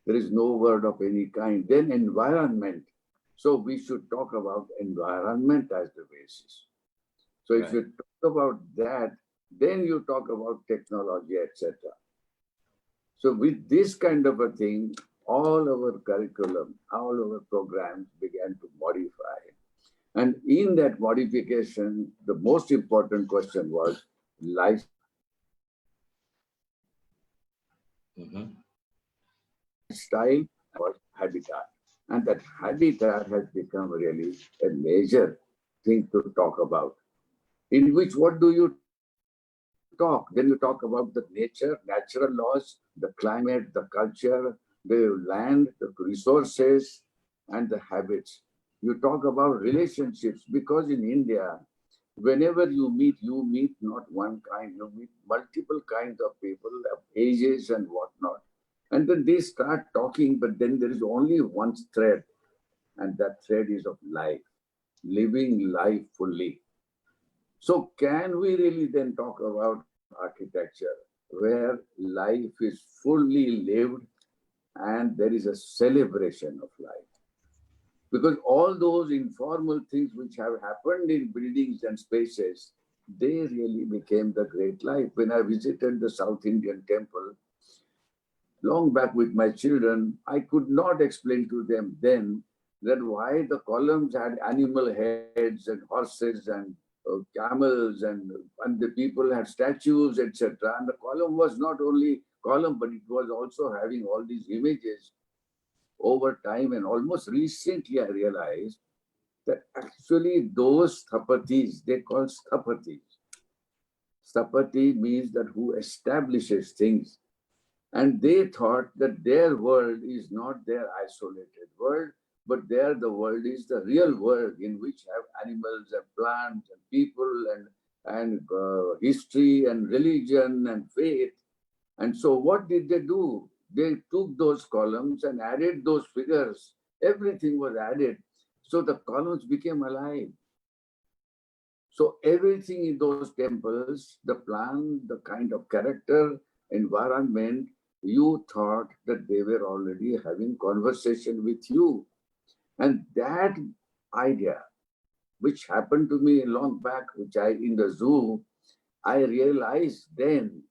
There is no word of any kind. Then environment. So we should talk about environment as the basis. So if you talk about that, then you talk about technology, etc. So with this kind of a thing, all our curriculum, all our programs began to modify. And in that modification, the most important question was lifestyle or habitat. And that habitat has become really a major thing to talk about. In which, what do you talk, then you talk about the nature, natural laws, the climate, the culture, the land, the resources, and the habits. You talk about relationships, because in India, whenever you meet not one kind, you meet multiple kinds of people of ages and whatnot. And then they start talking, but then there is only one thread, and that thread is of life, living life fully. So can we really then talk about architecture where life is fully lived and there is a celebration of life? Because all those informal things which have happened in buildings and spaces, they really became the great life. When I visited the South Indian temple, long back with my children, I could not explain to them then that why the columns had animal heads and horses and camels and the people had statues, etc. And the column was not only column, but it was also having all these images over time. And almost recently, I realized that actually those sthapatis, they call sthapatis. Sthapati means that who establishes things. And they thought that their world is not their isolated world, but there the world is the real world in which have animals and plants and people and history and religion and faith. And so what did they do? They took those columns and added those figures. Everything was added. So the columns became alive. So everything in those temples, the plan, the kind of character, environment, you thought that they were already having conversation with you. And that idea, which happened to me long back, in the zoo, I realized then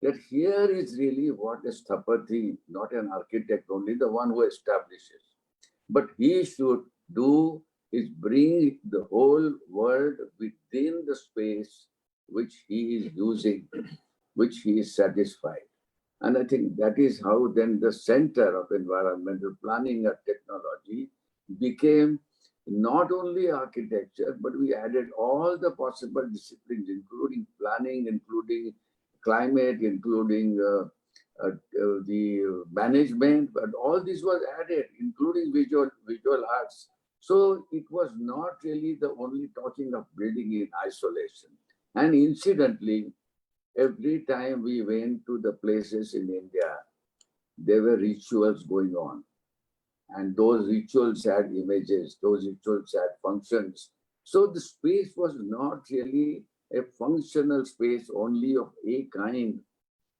that here is really what a sthapati, not an architect only, the one who establishes. But he should do is bring the whole world within the space which he is using, which he is satisfied. And I think that is how then the center of environmental planning and technology became not only architecture, but we added all the possible disciplines, including planning, including climate, including the management, but all this was added, including visual arts. So it was not really the only talking of building in isolation. And incidentally, every time we went to the places in India, there were rituals going on. And those rituals had images, those rituals had functions. So the space was not really a functional space only of a kind.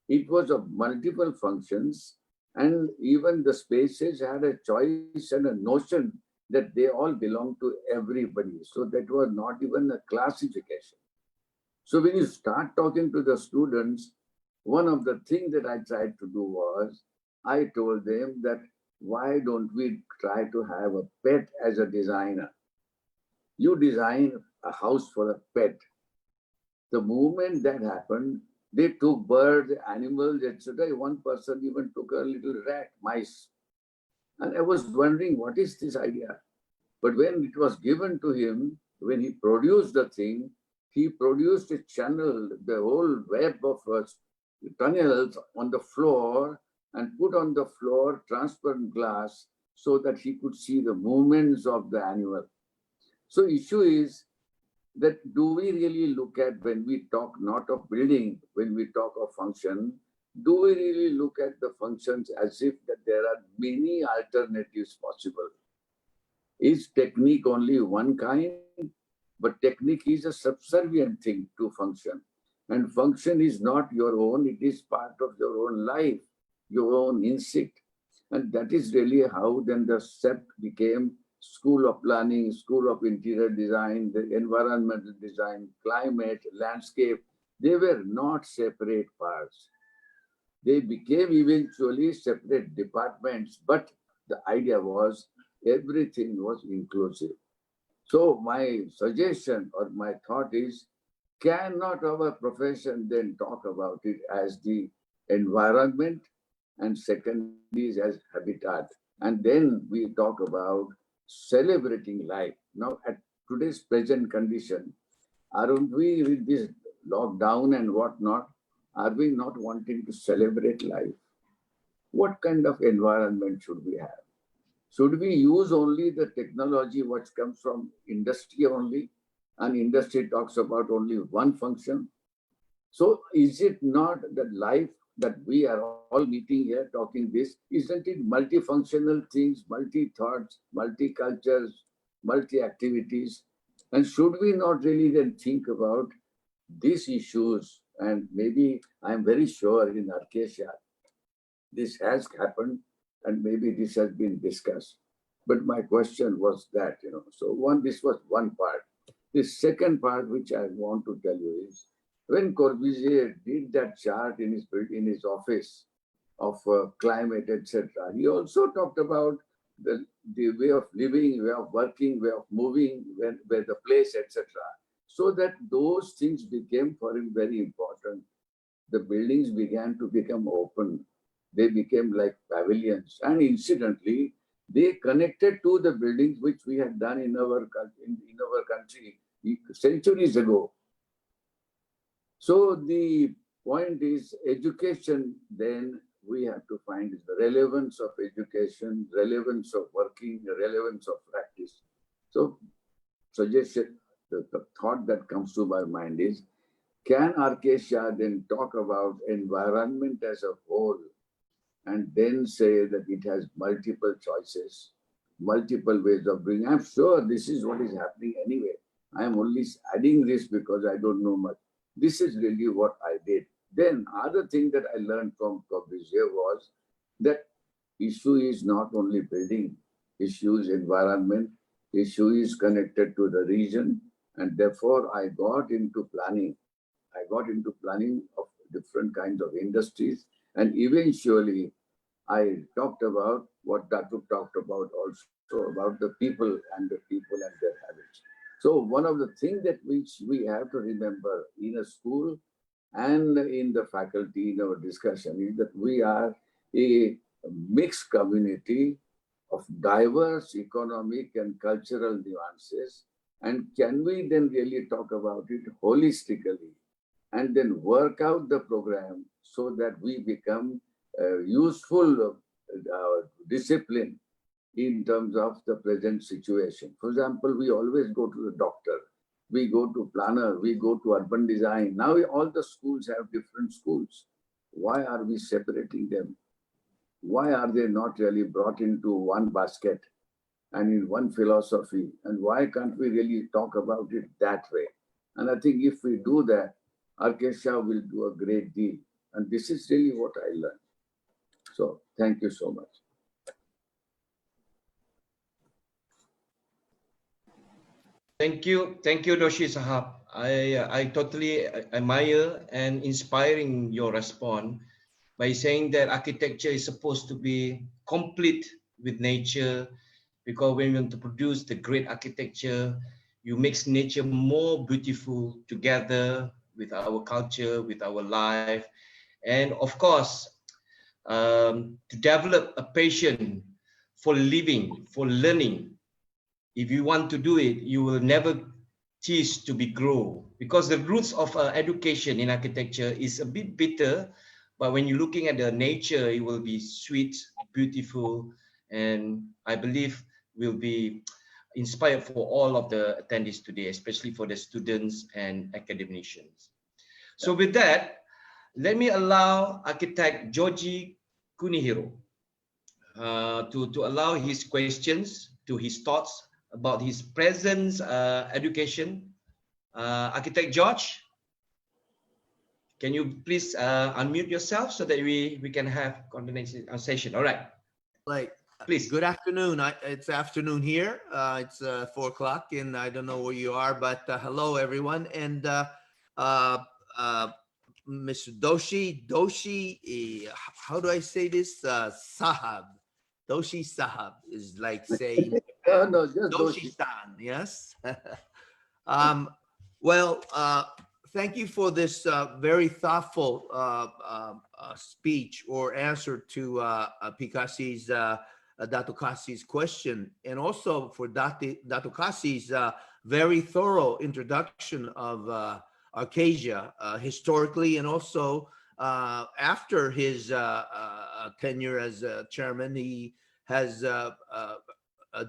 It was of multiple functions, and even the spaces had a choice and a notion that they all belong to everybody. So that was not even a classification. So when you start talking to the students, one of the things that I tried to do was, I told them that why don't we try to have a pet as a designer? You design a house for a pet. The moment that happened, they took birds, animals, etc. One person even took a little rat, mice. And I was wondering, what is this idea? But when it was given to him, when he produced the thing, he produced a channel, the whole web of tunnels on the floor, and put on the floor transparent glass so that he could see the movements of the animal. So issue is that do we really look at, when we talk not of building, when we talk of function, do we really look at the functions as if that there are many alternatives possible? Is technique only one kind? But technique is a subservient thing to function. And function is not your own, it is part of your own life, your own instinct. And that is really how then the SEPT became School of Planning, School of Interior Design, the environmental design, climate, landscape. They were not separate parts. They became eventually separate departments, but the idea was everything was inclusive. So my suggestion or my thought is, cannot our profession then talk about it as the environment, and second is as habitat. And then we talk about celebrating life. Now at today's present condition, aren't we with this lockdown and whatnot, Are we not wanting to celebrate life? What kind of environment should we have? Should we use only the technology which comes from industry only, and industry talks about only one function? So is it not that life that we are all meeting here talking this, isn't it multifunctional things, multi-thoughts, multi-cultures, multi-activities? And should we not really then think about these issues? And maybe I'm very sure in Arcasia, this has happened and maybe this has been discussed. But my question was that, so this was one part. The second part, which I want to tell you is, when Corbusier did that chart in his office of climate, etc., he also talked about the way of living, way of working, way of moving, where the place, etc. So that those things became for him very important. The buildings began to become open. They became like pavilions. And incidentally, they connected to the buildings which we had done in our country centuries ago. So the point is, education, then we have to find is the relevance of education, relevance of working, the relevance of practice. So suggestion, the thought that comes to my mind is, can Arcasia then talk about environment as a whole and then say that it has multiple choices, multiple ways of bringing? I'm sure this is what is happening anyway. I'm only adding this because I don't know much. This is really what I did. Then other thing that I learned from Corbusier was that issue is not only building, issue is environment, issue is connected to the region, and therefore I got into planning. I got into planning of different kinds of industries, and eventually I talked about what Datuk talked about also, about the people and their habits. So one of the things that which we have to remember in a school and in the faculty in our discussion is that we are a mixed community of diverse economic and cultural nuances. And can we then really talk about it holistically and then work out the program so that we become useful discipline in terms of the present situation? For example, we always go to the doctor, we go to planner, we go to urban design. Now all the schools have different schools. Why are we separating them? Why are they not really brought into one basket and in one philosophy? And why can't we really talk about it that way? And I think if we do that, Arcasia will do a great deal. And this is really what I learned. So thank you so much. Thank you, Doshi Sahab. I totally admire and inspiring your response by saying that architecture is supposed to be complete with nature, because when you want to produce the great architecture, you make nature more beautiful together with our culture, with our life, and of course, to develop a passion for living, for learning. If you want to do it, you will never cease to be grow, because the roots of education in architecture is a bit bitter, but when you're looking at the nature, it will be sweet, beautiful, and I believe will be inspired for all of the attendees today, especially for the students and academicians. So with that, let me allow architect George Kunihiro to allow his questions, to his thoughts about his present education. Architect George, can you please unmute yourself so that we can have conversation? All right. Like, please. Good afternoon. It's afternoon here. It's 4 o'clock, and I don't know where you are, but hello everyone. And Mr. Doshi, how do I say this? Sahab. Doshi Sahab is like saying No, just Doshi-san, yes? Thank you for this very thoughtful speech or answer to Datuk Kasi's question, and also for Datuk Kasi's very thorough introduction of Arcasia historically, and also after his tenure as chairman, he has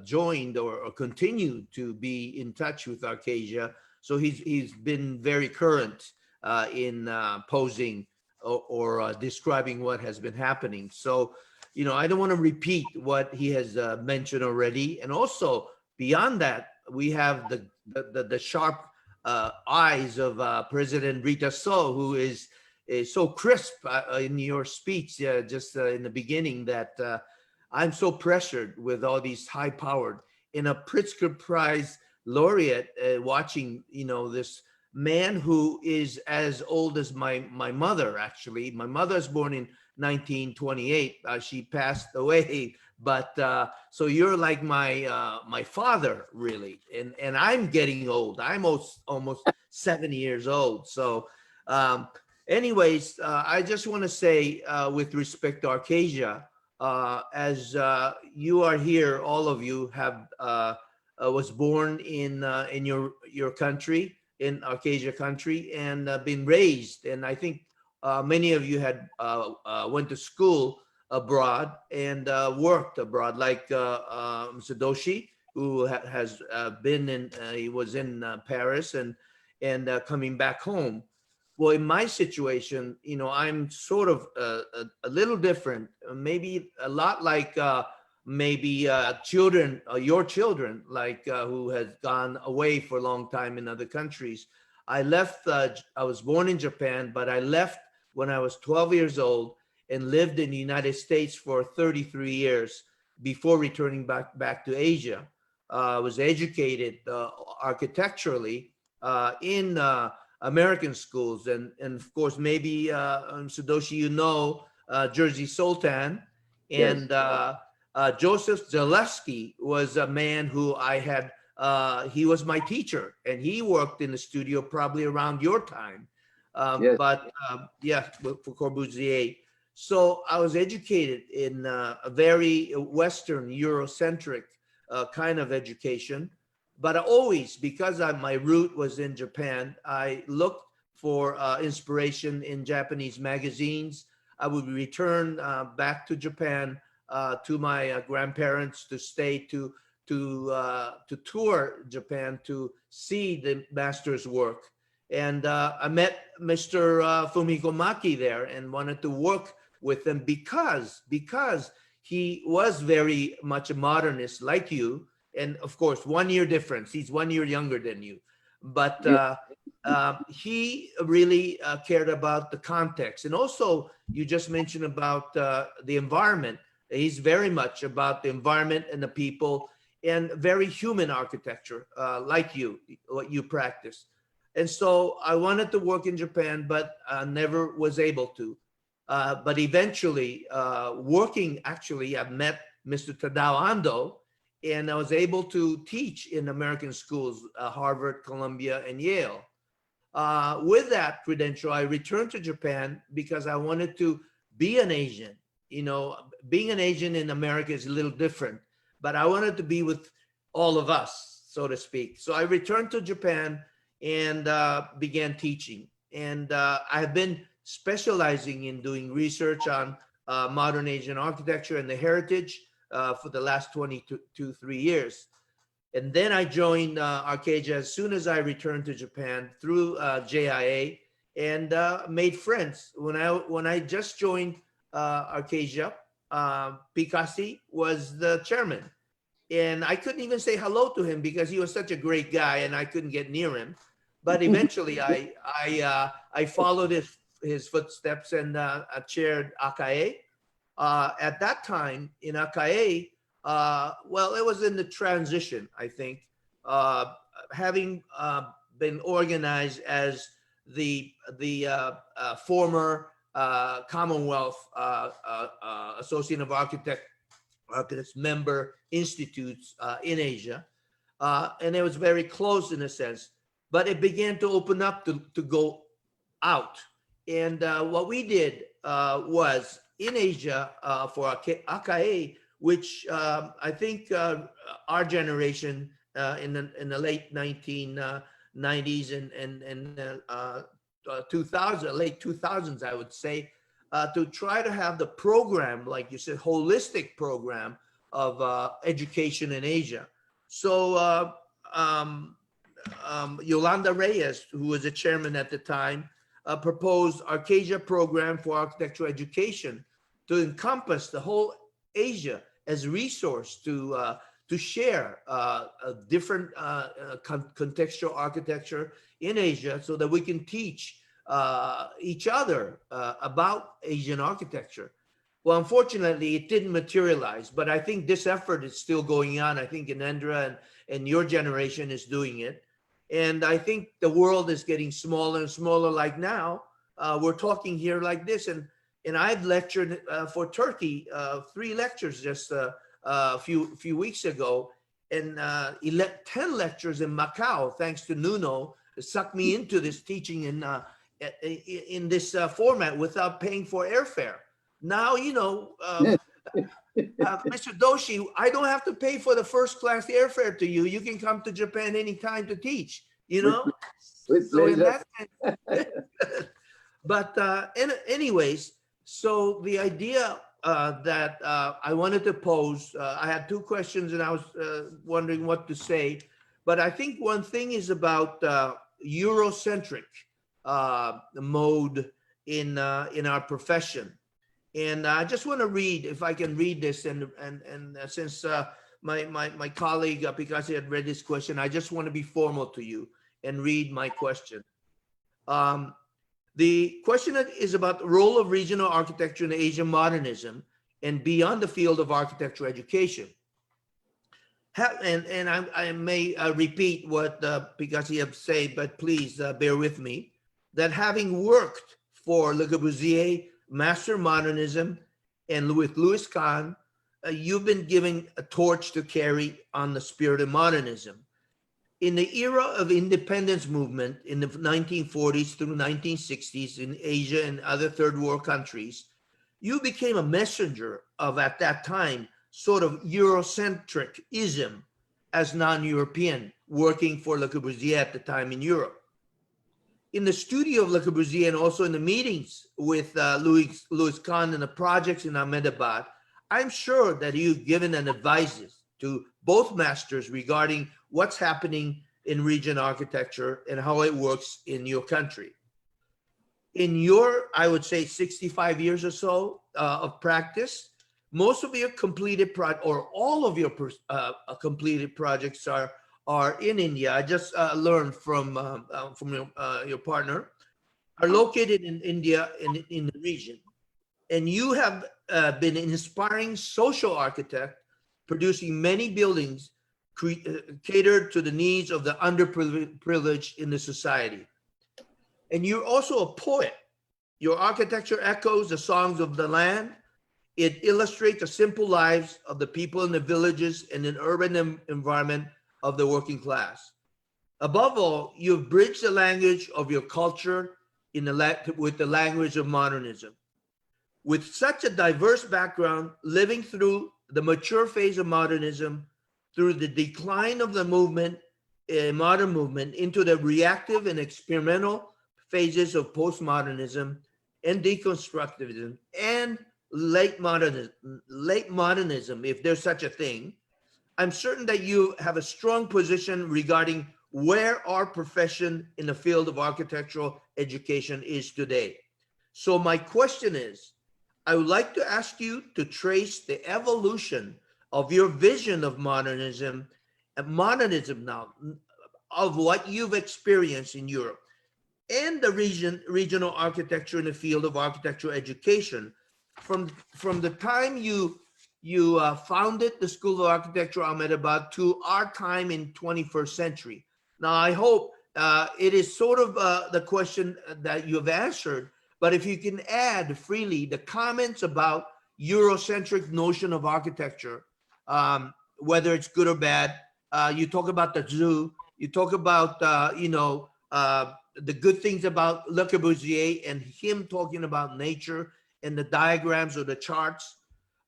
joined or continued to be in touch with Arcasia. So he's been very current in posing or describing what has been happening. So, you know, I don't want to repeat what he has mentioned already. And also beyond that, we have the sharp eyes of President Rita So, who is so crisp in your speech just in the beginning that I'm so pressured with all these high-powered in a Pritzker Prize laureate watching, you know, this man who is as old as my mother. Actually, my mother was born in 1928. She passed away, but so you're like my father, really, and I'm getting old. I'm almost 70 years old. So, anyways, I just want to say, with respect to Arcasia, as you are here, all of you have was born in your country, in Arcasia country, and been raised. And I think many of you had went to school abroad and worked abroad, like Mr. Doshi, who has been in, he was in Paris and coming back home. Well, in my situation, you know, I'm sort of a little different, maybe a lot like maybe children, your children, like who has gone away for a long time in other countries. I left, I was born in Japan, but I left when I was 12 years old and lived in the United States for 33 years before returning back to Asia. I was educated architecturally in American schools. And of course, maybe Doshi, you know, Jerzy Sultan and Joseph Zaleski was a man who I had, he was my teacher and he worked in the studio probably around your time. But yeah, for Corbusier. So I was educated in a very Western Eurocentric kind of education. But always, because my root was in Japan, I looked for inspiration in Japanese magazines. I would return back to Japan to my grandparents to stay to tour Japan to see the master's work. And I met Mr. Fumiko Maki there and wanted to work with him because he was very much a modernist like you. And of course, 1 year difference. He's 1 year younger than you. But he really cared about the context. And also, you just mentioned about the environment. He's very much about the environment and the people and very human architecture, like you, what you practice. And so I wanted to work in Japan, but never was able to. But eventually, working, actually, I met Mr. Tadao Ando, and I was able to teach in American schools, Harvard, Columbia, and Yale. With that credential, I returned to Japan because I wanted to be an Asian. You know, being an Asian in America is a little different, but I wanted to be with all of us, so to speak. So I returned to Japan and began teaching. And I have been specializing in doing research on modern Asian architecture and the heritage for the last 23 years. And then I joined Arcasia as soon as I returned to Japan through JIA and made friends. When I just joined Arcasia, P Kasi was the chairman. And I couldn't even say hello to him because he was such a great guy and I couldn't get near him. But eventually I followed his footsteps and chaired ACAE. At that time in ACAE, well, it was in the transition, I think, having been organized as the former Commonwealth Association of Architects member institutes in Asia. And it was very close in a sense, but it began to open up to go out. And what we did was in Asia for ACAE, which I think our generation in the late 1990s and 2000, late 2000s, I would say, to try to have the program, like you said, holistic program of education in Asia. So Yolanda Reyes, who was the chairman at the time, proposed Arcasia program for architectural education to encompass the whole Asia as a resource to share different contextual architecture in Asia, so that we can teach each other about Asian architecture. Well, unfortunately, it didn't materialize, but I think this effort is still going on. I think Gyanendra and your generation is doing it. And I think the world is getting smaller and smaller. Like now, we're talking here like this. And I've lectured for Turkey, 3 lectures just a few weeks ago, and 10 lectures in Macau, thanks to Nuno, sucked me into this teaching in this format without paying for airfare. Now, you know, Mr. Doshi, I don't have to pay for the first class airfare to you. You can come to Japan anytime to teach, you know? With So in pleasure. that sense, but anyways, so the idea that I wanted to pose, I had 2 questions and I was wondering what to say, but I think one thing is about Eurocentric mode in our profession. And I just want to read, if I can read this, and since my colleague P Kasi had read this question, I just want to be formal to you and read my question. The question is about the role of regional architecture in Asian modernism and beyond the field of architectural education. And I may repeat what P Kasi have said, but please bear with me, that having worked for Le Corbusier, Master Modernism, and with Louis Kahn, you've been given a torch to carry on the spirit of modernism. In the era of independence movement in the 1940s through 1960s in Asia and other third world countries, you became a messenger of, at that time, sort of Eurocentric-ism as non-European, working for Le Corbusier at the time in Europe. In the studio of Le Corbusier and also in the meetings with Louis Kahn and the projects in Ahmedabad, I'm sure that you've given an advices to both masters regarding what's happening in region architecture and how it works in your country. In your, I would say, 65 years or so of practice, most of your completed or all of your completed projects are in India. I just learned from your partner, are located in India in the region. And you have been an inspiring social architect, producing many buildings catered to the needs of the underprivileged in the society. And you're also a poet. Your architecture echoes the songs of the land. It illustrates the simple lives of the people in the villages and in urban environment of the working class. Above all, you've bridged the language of your culture with the language of modernism. With such a diverse background, living through the mature phase of modernism, through the decline of the movement, modern movement, into the reactive and experimental phases of postmodernism and deconstructivism and late modernism, if there's such a thing, I'm certain that you have a strong position regarding where our profession in the field of architectural education is today. So my question is, I would like to ask you to trace the evolution of your vision of modernism now, of what you've experienced in Europe and the regional architecture in the field of architectural education from the time you founded the School of Architecture Ahmedabad to our time in 21st century. Now, I hope it is sort of the question that you've answered, but if you can add freely the comments about Eurocentric notion of architecture, whether it's good or bad. You talk about the zoo, you talk about, the good things about Le Corbusier and him talking about nature and the diagrams or the charts,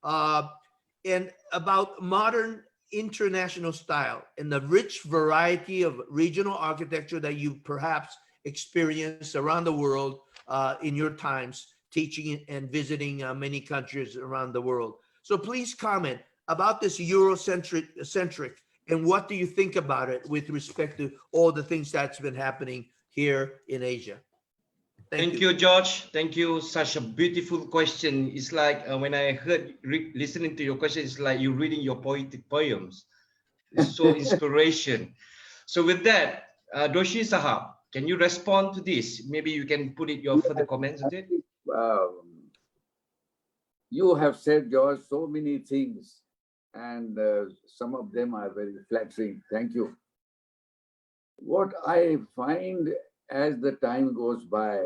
and about modern international style and the rich variety of regional architecture that you perhaps experience around the world in your times teaching and visiting many countries around the world. So please comment about this Eurocentric and what do you think about it with respect to all the things that's been happening here in Asia? Thank you, George. Thank you. Such a beautiful question. It's like when I heard listening to your question, it's like you reading your poetic poems. It's so inspiration. So with that, Doshi Sahab, can you respond to this? Maybe you can put it your further comments on it. You have said, George, so many things, and some of them are very flattering. Thank you. What I find as the time goes by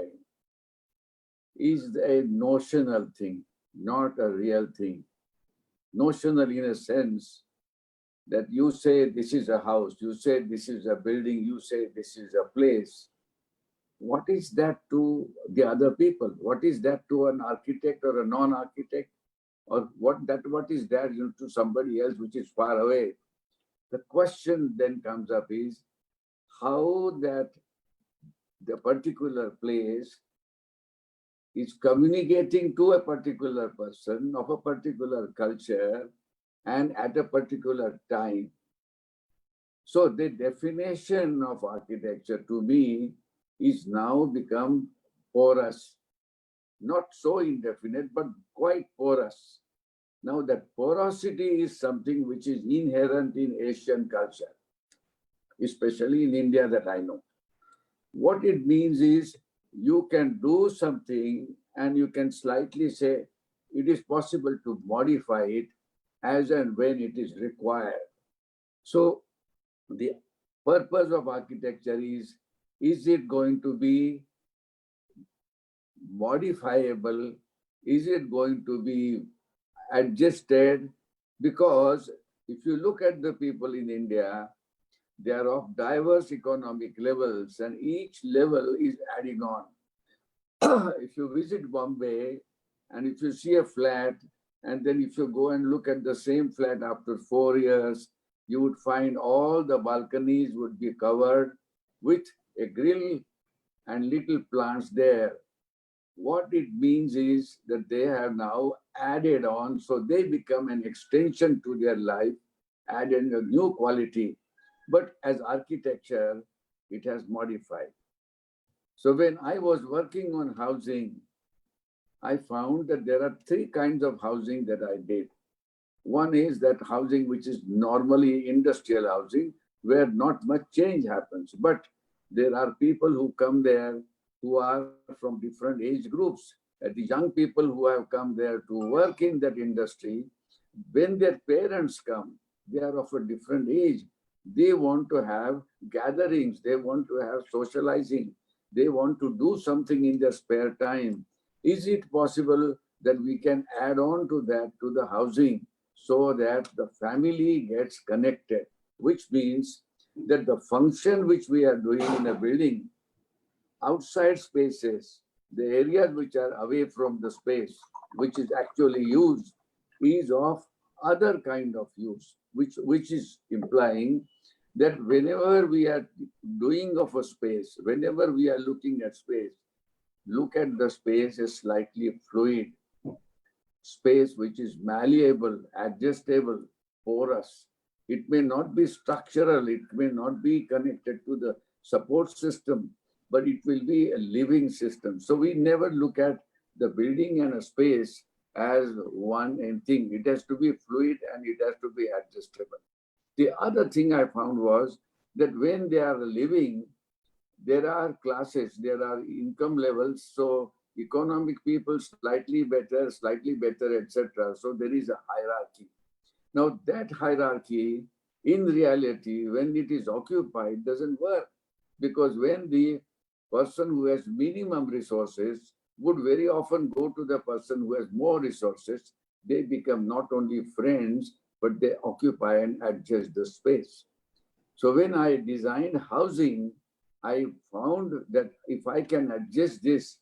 is a notional thing, not a real thing. Notional in a sense that you say this is a house, you say this is a building, you say this is a place. What is that to the other people? What is that to an architect or a non-architect? Or what is that to somebody else which is far away? The question then comes up is how that the particular place is communicating to a particular person of a particular culture and at a particular time. So the definition of architecture to me is now become porous, not so indefinite, but quite porous. Now that porosity is something which is inherent in Asian culture, especially in India that I know. What it means is you can do something and you can slightly say it is possible to modify it as and when it is required. So the purpose of architecture is it going to be modifiable? Is it going to be adjusted? Because if you look at the people in India, they are of diverse economic levels and each level is adding on. If you visit Bombay and if you see a flat and then if you go and look at the same flat after 4 years, you would find all the balconies would be covered with a grill and little plants there. What it means is that they have now added on, so they become an extension to their life, adding a new quality. But as architecture, it has modified. So when I was working on housing, I found that there are 3 kinds of housing that I did. One is that housing which is normally industrial housing, where not much change happens. But there are people who come there who are from different age groups. The young people who have come there to work in that industry, when their parents come, they are of a different age. They want to have gatherings, they want to have socializing, they want to do something in their spare time. Is it possible that we can add on to that, to the housing, so that the family gets connected, which means that the function which we are doing in a building, outside spaces, the areas which are away from the space, which is actually used, is of other kind of use, which is implying that whenever we are doing of a space, whenever we are looking at space, look at the space as slightly fluid, space which is malleable, adjustable, porous. It may not be structural, it may not be connected to the support system, but it will be a living system. So we never look at the building and a space as one thing. It has to be fluid and it has to be adjustable. The other thing I found was that when they are living, there are classes, there are income levels. So economic people slightly better, etc. So there is a hierarchy. Now that hierarchy, in reality, when it is occupied, doesn't work. Because when the person who has minimum resources would very often go to the person who has more resources, they become not only friends, but they occupy and adjust the space. So when I designed housing, I found that if I can adjust this,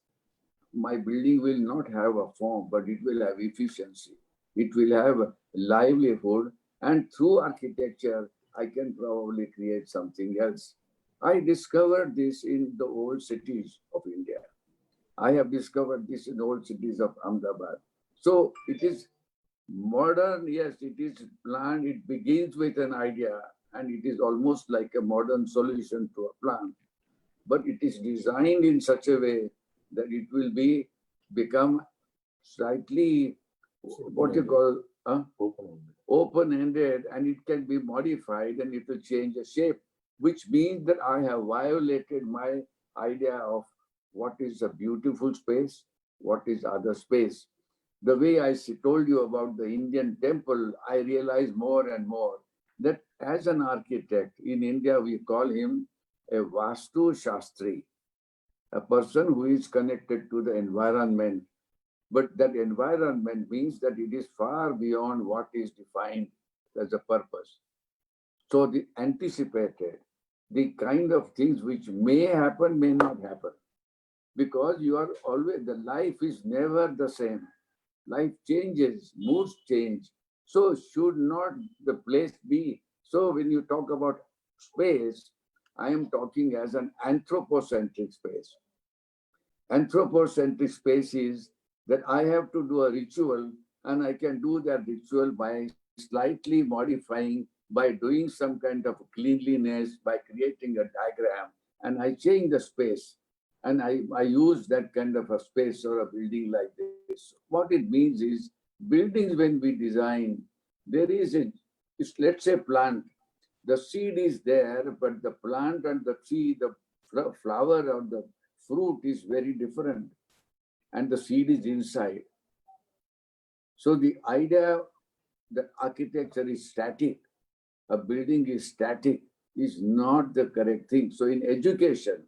my building will not have a form, but it will have efficiency. It will have a livelihood, and through architecture, I can probably create something else. I discovered this in the old cities of India. I have discovered this in old cities of Ahmedabad. So it is modern, yes, it is planned. It begins with an idea and it is almost like a modern solution to a plan. But it is designed in such a way that it will become slightly, what you call, open-ended, and it can be modified and it will change the shape, which means that I have violated my idea of what is a beautiful space, what is other space. The way I told you about the Indian temple, I realize more and more that as an architect in India, we call him a Vastu Shastri, a person who is connected to the environment. But that environment means that it is far beyond what is defined as a purpose. So the anticipated, the kind of things which may happen, may not happen. Because you are always, the life is never the same. Life changes, moods change. So should not the place be? So when you talk about space, I am talking as an anthropocentric space. Anthropocentric space is that I have to do a ritual and I can do that ritual by slightly modifying, by doing some kind of cleanliness, by creating a diagram, and I change the space. And I use that kind of a space or a building like this. What it means is, buildings when we design, there is let's say plant. The seed is there, but the plant and the tree, the flower or the fruit is very different. And the seed is inside. So the idea that architecture is static, a building is static, is not the correct thing. So in education,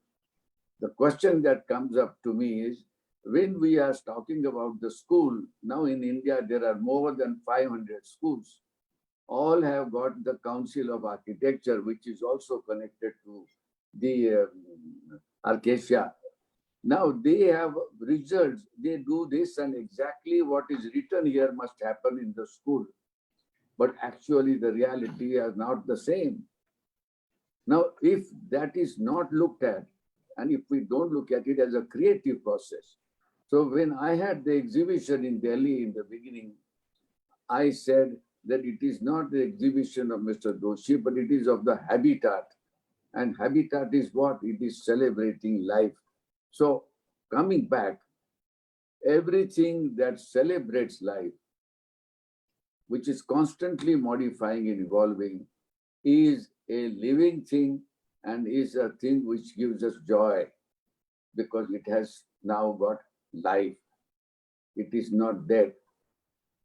the question that comes up to me is, when we are talking about the school, now in India, there are more than 500 schools. All have got the Council of Architecture, which is also connected to the ACAE. Now they have results, they do this, and exactly what is written here must happen in the school. But actually the reality is not the same. Now, if that is not looked at, and if we don't look at it as a creative process. So when I had the exhibition in Delhi in the beginning, I said that it is not the exhibition of Mr. Doshi, but it is of the habitat. And habitat is what? It is celebrating life. So coming back, everything that celebrates life, which is constantly modifying and evolving, is a living thing and is a thing which gives us joy because it has now got life. It is not dead.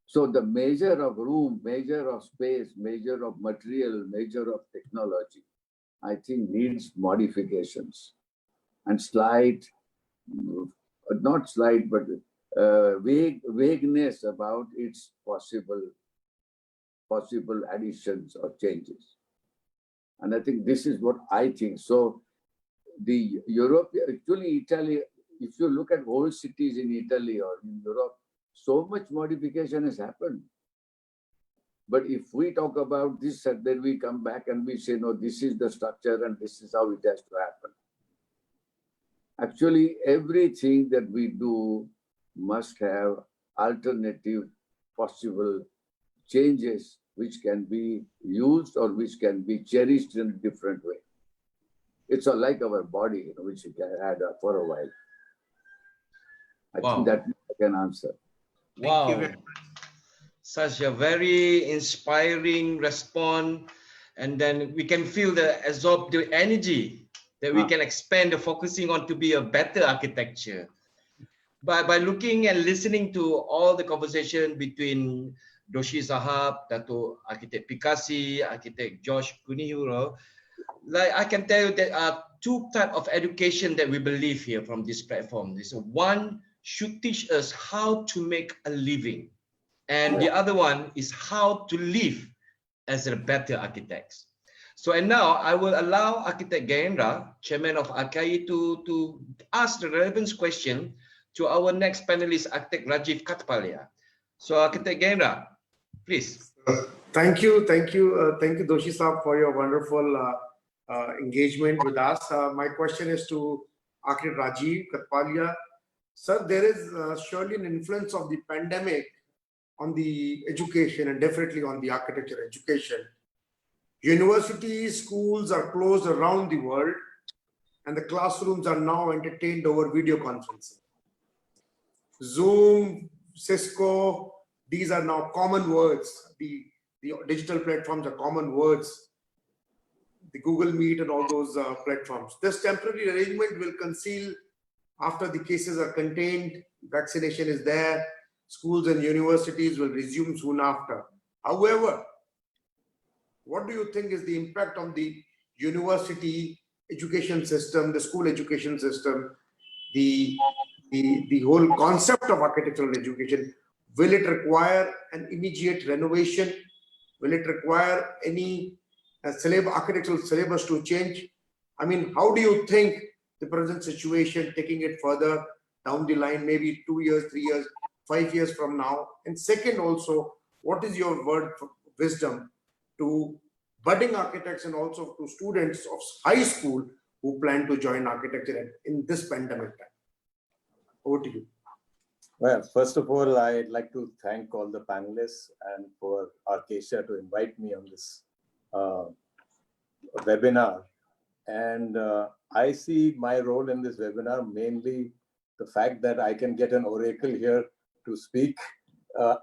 So the measure of room, measure of space, measure of material, measure of technology, I think needs modifications and slight, not slight, but vagueness about its possible additions or changes. And I think this is what I think. So the Europe, actually Italy, if you look at old cities in Italy or in Europe, so much modification has happened. But if we talk about this and then we come back and we say, no, this is the structure and this is how it has to happen. Actually, everything that we do must have alternative possible changes which can be used or which can be cherished in a different way. It's like our body, which you can add for a while. I think that I can answer. Wow. Thank you very much. Such a very inspiring response. And then we can feel the absorb the energy that we can expand the focusing on to be a better architecture. By looking and listening to all the conversation between Doshi Sahab, Datuk Architect P Kasi, Architect George Kunihiro, like I can tell you there are two types of education that we believe here from this platform. This one should teach us how to make a living, and the other one is how to live as a better architects. So, and now I will allow Architect Gyanendra, Chairman of ACAE, to ask the relevant question to our next panelist, Architect Rajeev Kathpalia. So, Architect Gyanendra, please. Thank you, Doshi Saab, for your wonderful engagement with us. My question is to Ar Rajeev Kathpalia. Sir, there is surely an influence of the pandemic on the education and definitely on the architecture education. Universities, schools are closed around the world, and the classrooms are now entertained over video conferencing. Zoom, Cisco, these are now common words. The digital platforms are common words. The Google Meet and all those platforms. This temporary arrangement will conceal after the cases are contained, vaccination is there, schools and universities will resume soon after. However, what do you think is the impact on the university education system, the school education system, the whole concept of architectural education? Will it require an immediate renovation? Will it require any architectural syllabus to change? I mean, how do you think the present situation, taking it further down the line, maybe 2 years, 3 years, 5 years from now? And second also, what is your word of wisdom to budding architects and also to students of high school who plan to join architecture in this pandemic time? Over to you. Well, first of all, I'd like to thank all the panelists and for ACAE to invite me on this webinar. And I see my role in this webinar mainly the fact that I can get an oracle here to speak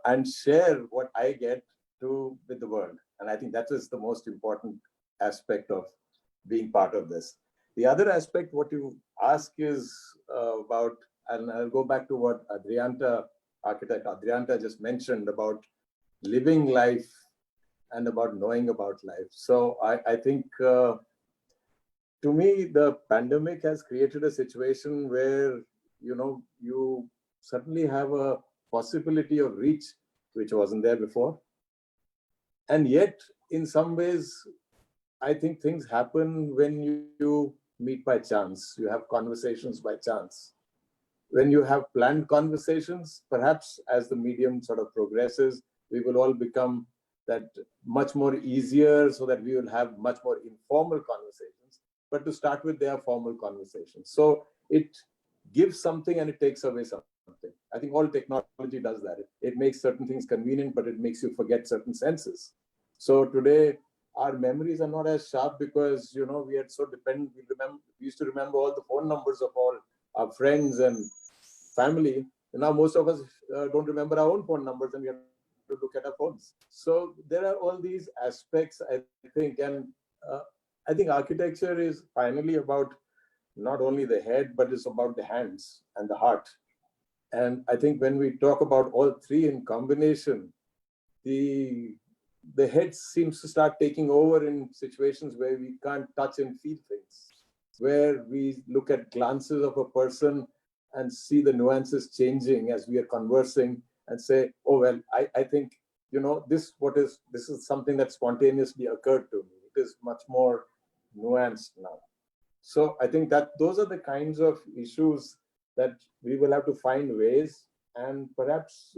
and share what I get with the world. And I think that is the most important aspect of being part of this. The other aspect, what you ask is about, and I'll go back to what architect Adrianta just mentioned about living life and about knowing about life. So I think to me, the pandemic has created a situation where, you suddenly have a possibility of reach, which wasn't there before. And yet, in some ways, I think things happen when you meet by chance. You have conversations by chance. When you have planned conversations, perhaps as the medium sort of progresses, we will all become that much more easier so that we will have much more informal conversations. But to start with, they are formal conversations. So it gives something and it takes away something. I think all technology does that. It makes certain things convenient, but it makes you forget certain senses. So today, our memories are not as sharp because, we are so dependent. We used to remember all the phone numbers of all our friends and family. And now most of us don't remember our own phone numbers and we have to look at our phones. So there are all these aspects, I think. And I think architecture is finally about not only the head, but it's about the hands and the heart. And I think when we talk about all three in combination, the head seems to start taking over in situations where we can't touch and feel things, where we look at glances of a person and see the nuances changing as we are conversing and say, oh, well, I think, this is something that spontaneously occurred to me. It is much more nuanced now. So I think that those are the kinds of issues that we will have to find ways, and perhaps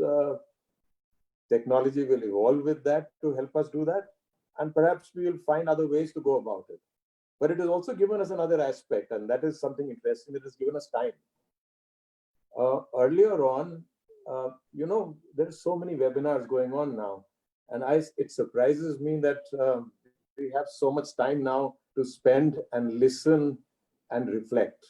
technology will evolve with that to help us do that. And perhaps we will find other ways to go about it. But it has also given us another aspect, and that is something interesting. It has given us time. Earlier on, there are so many webinars going on now. And it surprises me that we have so much time now to spend and listen and reflect.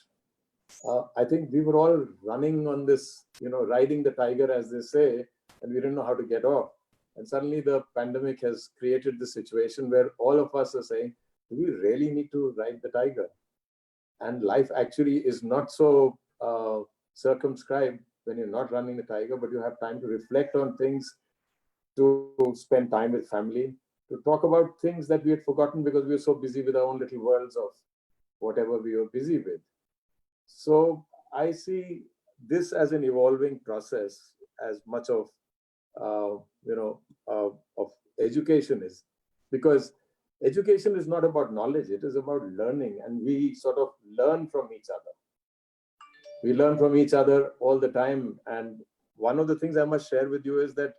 I think we were all running on this, riding the tiger, as they say, and we didn't know how to get off. And suddenly the pandemic has created the situation where all of us are saying, do we really need to ride the tiger? And life actually is not so circumscribed when you're not running the tiger, but you have time to reflect on things, to spend time with family, to talk about things that we had forgotten because we were so busy with our own little worlds of whatever we were busy with. So I see this as an evolving process as much of, of education is, because education is not about knowledge, it is about learning, and we sort of learn from each other. We learn from each other all the time. And one of the things I must share with you is that,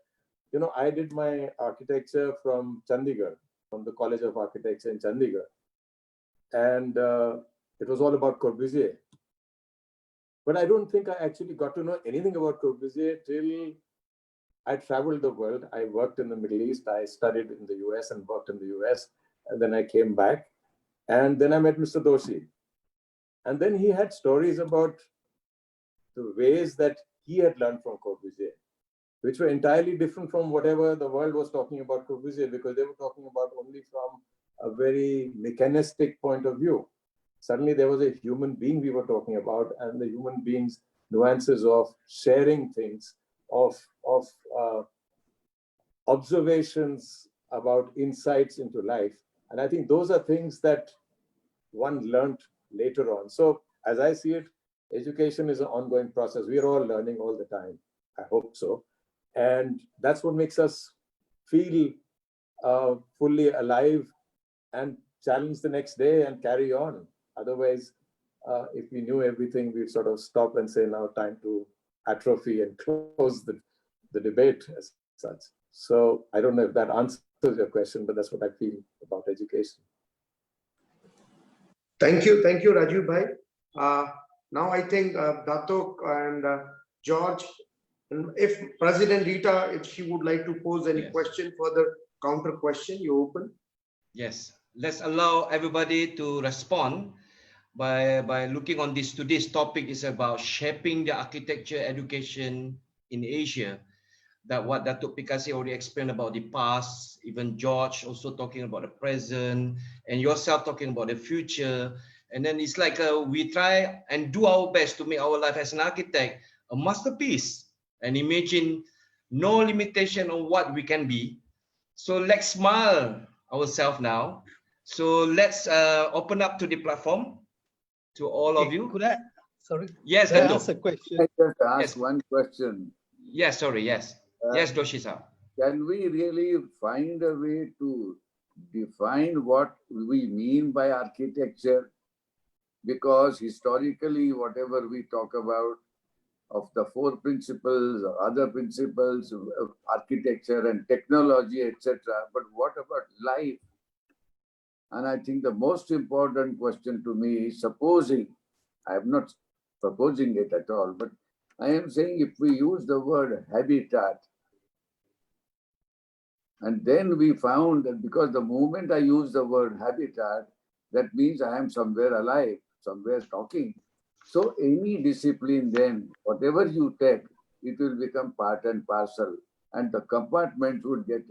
I did my architecture from Chandigarh, from the College of Architecture in Chandigarh. and it was all about Corbusier. But I don't think I actually got to know anything about Corbusier till I traveled the world. I worked in the Middle East. I studied in the US and worked in the US. And then I came back. And then I met Mr. Doshi. And then he had stories about the ways that he had learned from Corbusier, which were entirely different from whatever the world was talking about Corbusier, because they were talking about only from a very mechanistic point of view. Suddenly there was a human being we were talking about, and the human being's nuances of sharing things, of observations about insights into life. And I think those are things that one learned later on. So as I see it, education is an ongoing process. We are all learning all the time. I hope so. And that's what makes us feel fully alive and challenge the next day and carry on. Otherwise, if we knew everything, we'd sort of stop and say, now time to atrophy and close the debate as such. So I don't know if that answers your question, but that's what I feel about education. Thank you, Rajiv Bhai. Now I think Datuk and George, and if President Rita, if she would like to pose any question, further counter question, you open. Yes, let's allow everybody to respond by looking on this. Today's topic is about shaping the architecture education in Asia. That what Datuk P Kasi already explained about the past, even George also talking about the present, and yourself talking about the future. And then it's like we try and do our best to make our life as an architect a masterpiece, and imagine no limitation on what we can be. So let's smile ourselves now. So let's open up to the platform to all of you. Could I, sorry? Yes, Could I Datuk. ask a question? I just ask Yes. one question. Yes, sorry, yes. Yes, Doshi-san. Can we really find a way to define what we mean by architecture? Because historically, whatever we talk about of the four principles or other principles of architecture and technology, etc. But what about life? And I think the most important question to me is, supposing, I am not proposing it at all, but I am saying if we use the word habitat, and then we found that because the moment I use the word habitat, that means I am somewhere alive, somewhere talking. So any discipline then, whatever you take, it will become part and parcel, and the compartment would get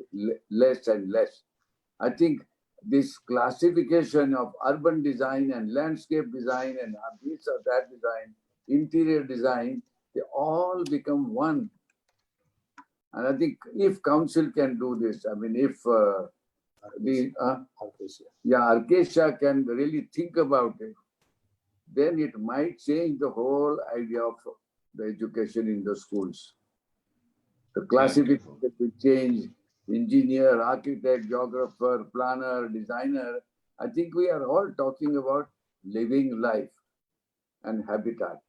less and less. I think this classification of urban design and landscape design and this or that design, interior design, they all become one. And I think if council can do this, I mean, if ACAE can really think about it, then it might change the whole idea of the education in the schools. The classification will change: engineer, architect, geographer, planner, designer. I think we are all talking about living life and habitat.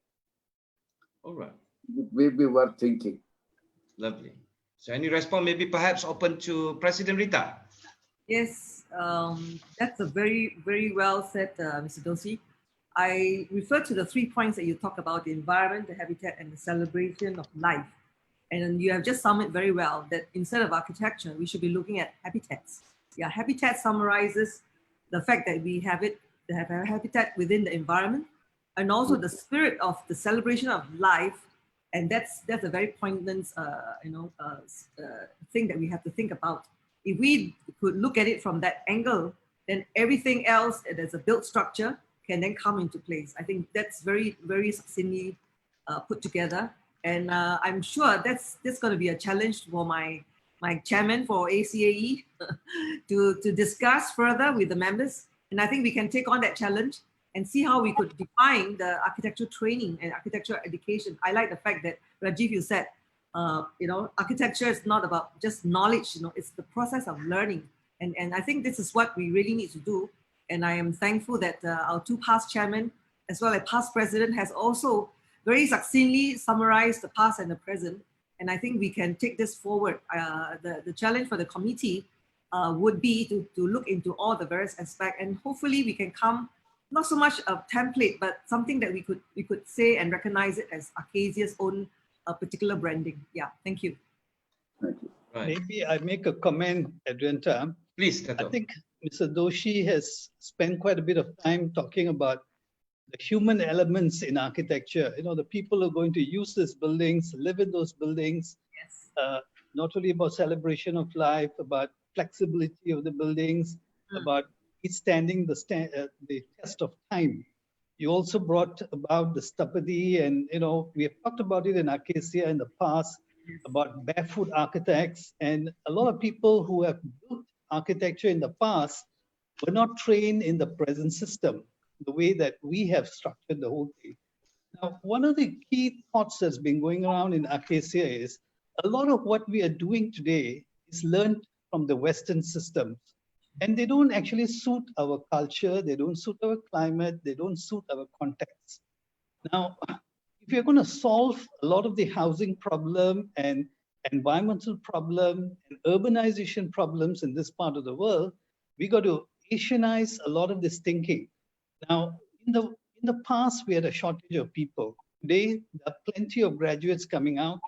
All right. It may be worth thinking. Lovely. So any response, maybe perhaps open to President Rita? Yes, that's a very, very well said, Mr. Doshi. I refer to the 3 points that you talk about: the environment, the habitat, and the celebration of life. And you have just summed it very well, that instead of architecture, we should be looking at habitats. Yeah, habitat summarizes the fact that we have a habitat within the environment, and also the spirit of the celebration of life. And that's a very poignant, thing that we have to think about. If we could look at it from that angle, then everything else that's a built structure can then come into place. I think that's very, very succinctly put together. And I'm sure that's going to be a challenge for my chairman for ACAE to discuss further with the members. And I think we can take on that challenge and see how we could define the architectural training and architectural education. I like the fact that, Rajiv, you said, architecture is not about just knowledge, it's the process of learning. And I think this is what we really need to do. And I am thankful that our 2 past chairmen, as well as past president, has also very succinctly summarized the past and the present. And I think we can take this forward. The challenge for the committee would be to look into all the various aspects, and hopefully we can come not so much a template, but something that we could say and recognize it as ACAEA's own particular branding. Yeah, thank you. Thank you. Right. Maybe I make a comment, Adrianta. Please, I Dato'. think Mr. Doshi has spent quite a bit of time talking about the human elements in architecture. You know, the people who are going to use these buildings, live in those buildings, Yes. not only about celebration of life, about flexibility of the buildings, about it standing the test of time. You also brought about the stupidity, and you know, we have talked about it in ACAEA in the past, about barefoot architects, and a lot of people who have built architecture in the past were not trained in the present system, the way that we have structured the whole thing. Now, one of the key thoughts that's been going around in ACAEA is a lot of what we are doing today is learned from the Western systems. And they don't actually suit our culture, they don't suit our climate, they don't suit our context. Now, if you're going to solve a lot of the housing problem and environmental problem and urbanization problems in this part of the world, we got to Asianize a lot of this thinking. Now, in the past, we had a shortage of people. Today, there are plenty of graduates coming out.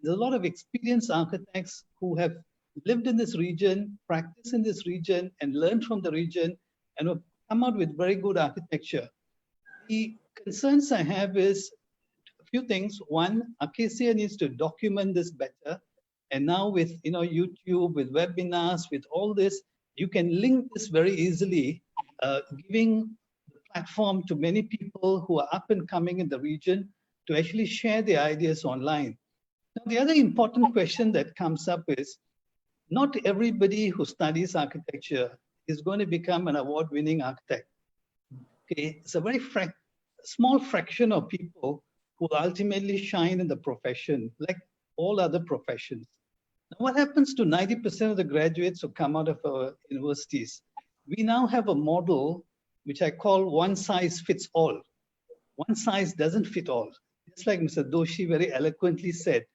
There's a lot of experienced architects who have lived in this region, practiced in this region, and learned from the region, and have come out with very good architecture. The concerns I have is a few things. One, ACAEA needs to document this better. And now with YouTube, with webinars, with all this, you can link this very easily, giving the platform to many people who are up and coming in the region to actually share their ideas online. Now, the other important question that comes up is, not everybody who studies architecture is going to become an award-winning architect. Okay, it's a very small fraction of people who ultimately shine in the profession, like all other professions. Now, what happens to 90% of the graduates who come out of our universities? We now have a model which I call one size fits all. One size doesn't fit all. Just like Mr. Doshi very eloquently said,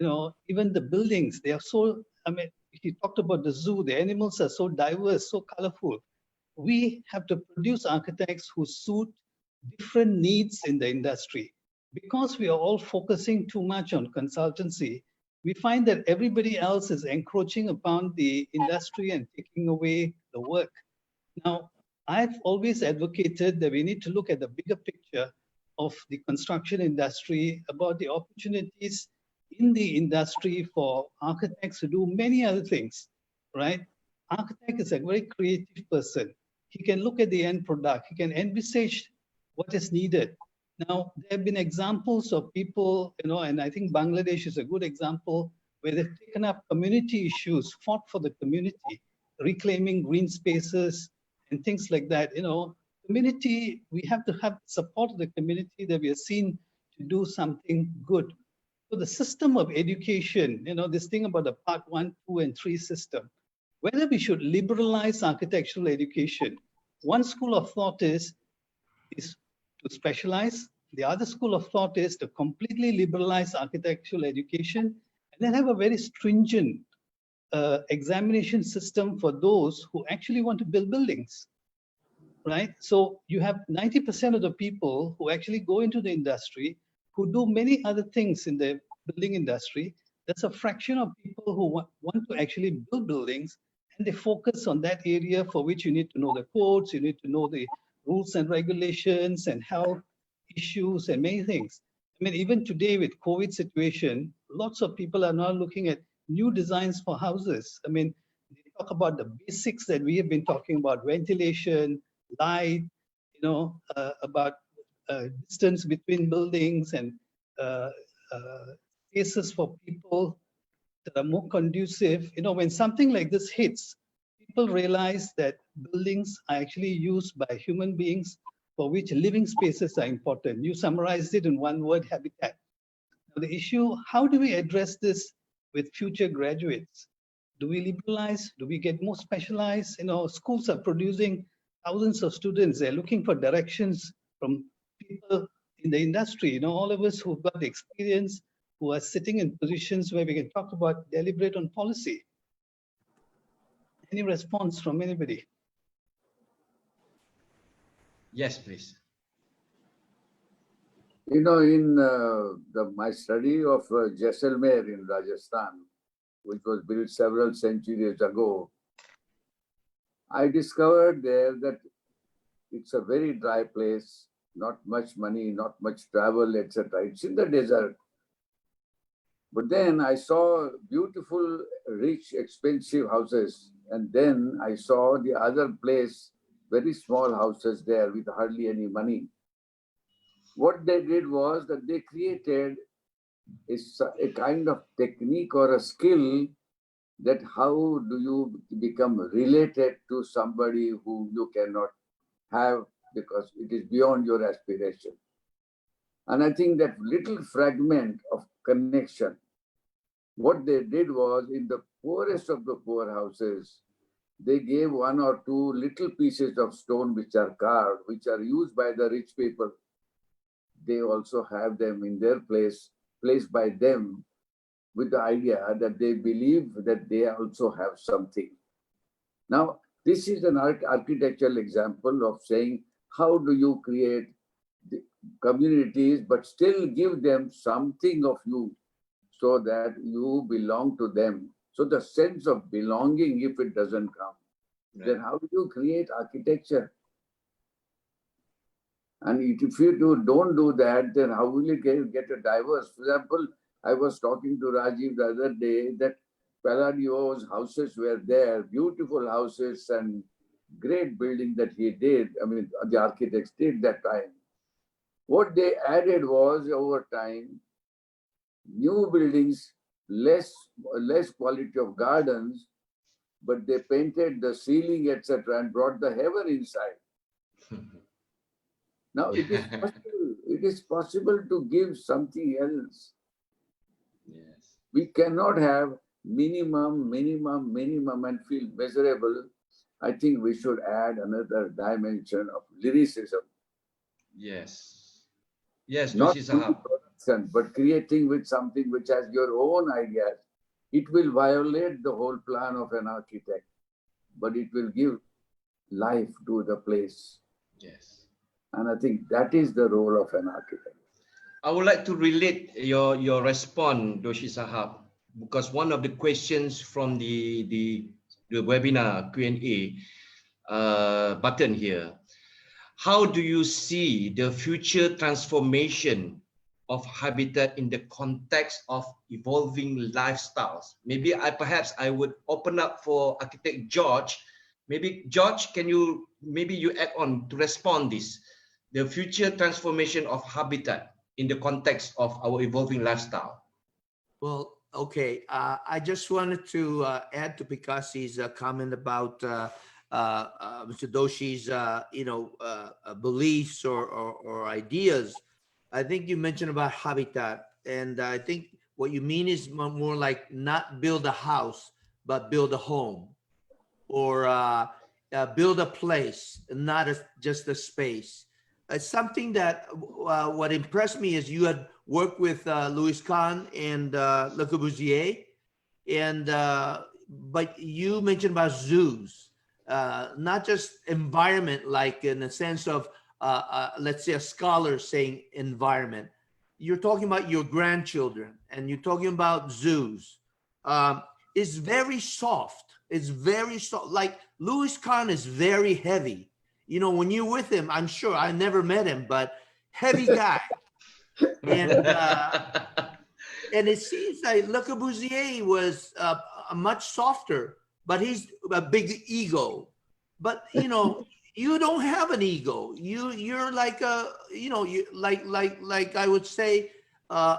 you know, even the buildings, they are so, I mean, he talked about the zoo, the animals are so diverse, so colorful. We have to produce architects who suit different needs in the industry. Because we are all focusing too much on consultancy, we find that everybody else is encroaching upon the industry and taking away the work. Now, I've always advocated that we need to look at the bigger picture of the construction industry, about the opportunities in the industry for architects to do many other things, right? Architect is a very creative person. He can look at the end product. He can envisage what is needed. Now, there have been examples of people, you know, and I think Bangladesh is a good example where they've taken up community issues, fought for the community, reclaiming green spaces and things like that. You know, community, we have to have support of the community that we are seen to do something good. So the system of education, you know, this thing about the part 1, 2, and 3 system, whether we should liberalize architectural education. One school of thought is to specialize. The other school of thought is to completely liberalize architectural education and then have a very stringent examination system for those who actually want to build buildings, right? So you have 90% of the people who actually go into the industry who do many other things in the building industry. There's a fraction of people who want to actually build buildings, and they focus on that area for which you need to know the codes, you need to know the rules and regulations and health issues and many things. I mean, even today with COVID situation, lots of people are now looking at new designs for houses. I mean, they talk about the basics that we have been talking about: ventilation, light, you know, about distance between buildings and spaces for people that are more conducive. You know, when something like this hits, people realize that buildings are actually used by human beings for which living spaces are important. You summarized it in one word: habitat. Now the issue, how do we address this with future graduates? Do we liberalize? Do we get more specialized? You know, schools are producing thousands of students. They're looking for directions from people in the industry. You know, all of us who've got the experience, who are sitting in positions where we can talk about, deliberate on policy. Any response from anybody? Yes, please. You know, in my study of Jaisalmer in Rajasthan, which was built several centuries ago, I discovered there that it's a very dry place, not much money, not much travel, etc. It's in the desert. But then I saw beautiful, rich, expensive houses. And then I saw the other place, very small houses there with hardly any money. What they did was that they created a kind of technique or a skill that how do you become related to somebody who you cannot have because it is beyond your aspiration. And I think that little fragment of connection, what they did was in the poorest of the poor houses, they gave one or two little pieces of stone which are carved, which are used by the rich people. They also have them in their place, placed by them with the idea that they believe that they also have something. Now, this is an architectural example of saying, how do you create the communities, but still give them something of you so that you belong to them. So the sense of belonging, if it doesn't come, then how do you create architecture? And if you don't do that, then how will you get a diverse? For example, I was talking to Rajiv the other day that Palladio's houses were there, beautiful houses and great building that he did. I mean, the architects did that time. What they added was over time, new buildings, less quality of gardens, but they painted the ceiling, etc., and brought the heaven inside. Now it is possible. It is possible to give something else. Yes. We cannot have minimum, and feel miserable. I think we should add another dimension of lyricism. Yes. Yes, Not Doshi only Sahab. production, but creating with something which has your own ideas. It will violate the whole plan of an architect, but it will give life to the place. Yes. And I think that is the role of an architect. I would like to relate your response, Doshi Sahab, because one of the questions from the webinar Q&A button here, how do you see the future transformation of habitat in the context of evolving lifestyles? Maybe perhaps I would open up for architect George. Maybe George, can you add on to respond this, the future transformation of habitat in the context of our evolving lifestyle? Well, okay. I just wanted to add to P Kasi's comment about Mr. Doshi's, beliefs or ideas. I think you mentioned about habitat, and I think what you mean is more like not build a house, but build a home, or build a place, not just a space. It's something that what impressed me is you had worked with Louis Kahn and Le Corbusier, and but you mentioned about zoos, not just environment, like in the sense of let's say a scholar saying environment. You're talking about your grandchildren, and you're talking about zoos. It's very soft. It's very soft. Like Louis Kahn is very heavy. You know, when you're with him, I'm sure, I never met him, but heavy guy. And it seems like Le Corbusier was much softer, but he's a big ego. But you know, you don't have an ego. You're like a, you like I would say, what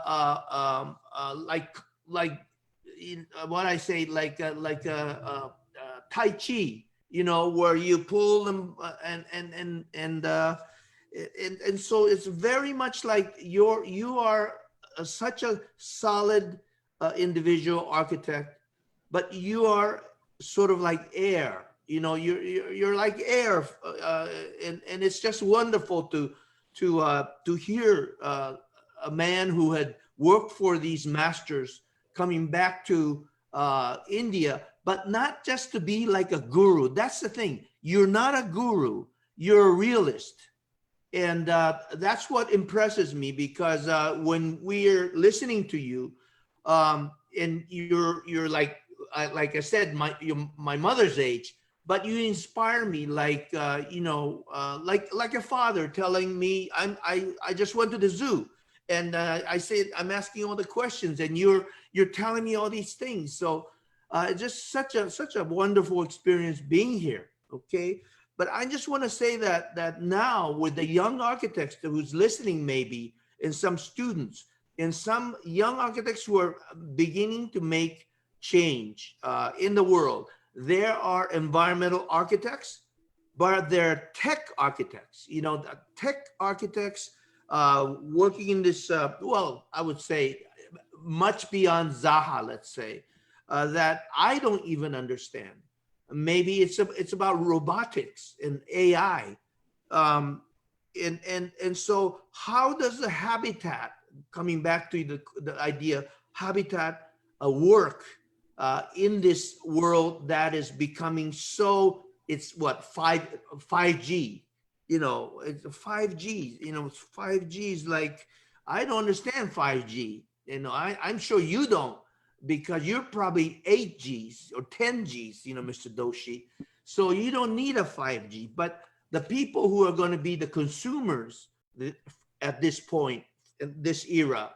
I say, like Tai Chi. Where you pull them and so it's very much like you are such a solid individual architect, but you are sort of like air. You're like air, and it's just wonderful to hear a man who had worked for these masters coming back to India. But not just to be like a guru. That's the thing. You're not a guru. You're a realist. And that's what impresses me, because when we're listening to you, and you're like I said, you're my mother's age, but you inspire me like like a father telling me I just went to the zoo, and I said I'm asking all the questions, and you're telling me all these things. So just such a wonderful experience being here. Okay. But I just want to say that now with the young architects who's listening, maybe, and some students and some young architects who are beginning to make change in the world, there are environmental architects, but there are tech architects, tech architects working in this, well, I would say much beyond Zaha, let's say, that I don't even understand. Maybe it's about robotics and AI. And so how does the habitat, coming back to the idea, habitat work in this world that is becoming so, it's what, 5G, it's 5G, 5G is like, I don't understand 5G, I'm sure you don't, because you're probably 8Gs or 10Gs, Mr. Doshi. So you don't need a 5G, but the people who are going to be the consumers at this point, in this era,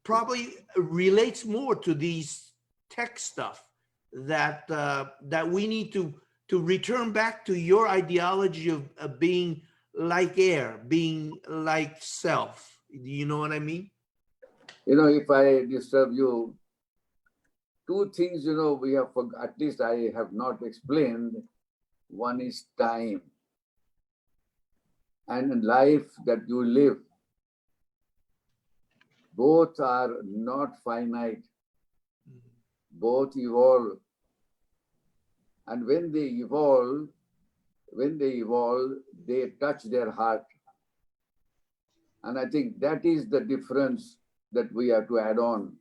probably relates more to these tech stuff that we need to return back to your ideology of being like air, being like self. Do you know what I mean? If I disturb you, two things, we have, at least I have not explained. One is time and life that you live. Both are not finite. Both evolve. And when they evolve, they touch their heart. And I think that is the difference that we have to add on.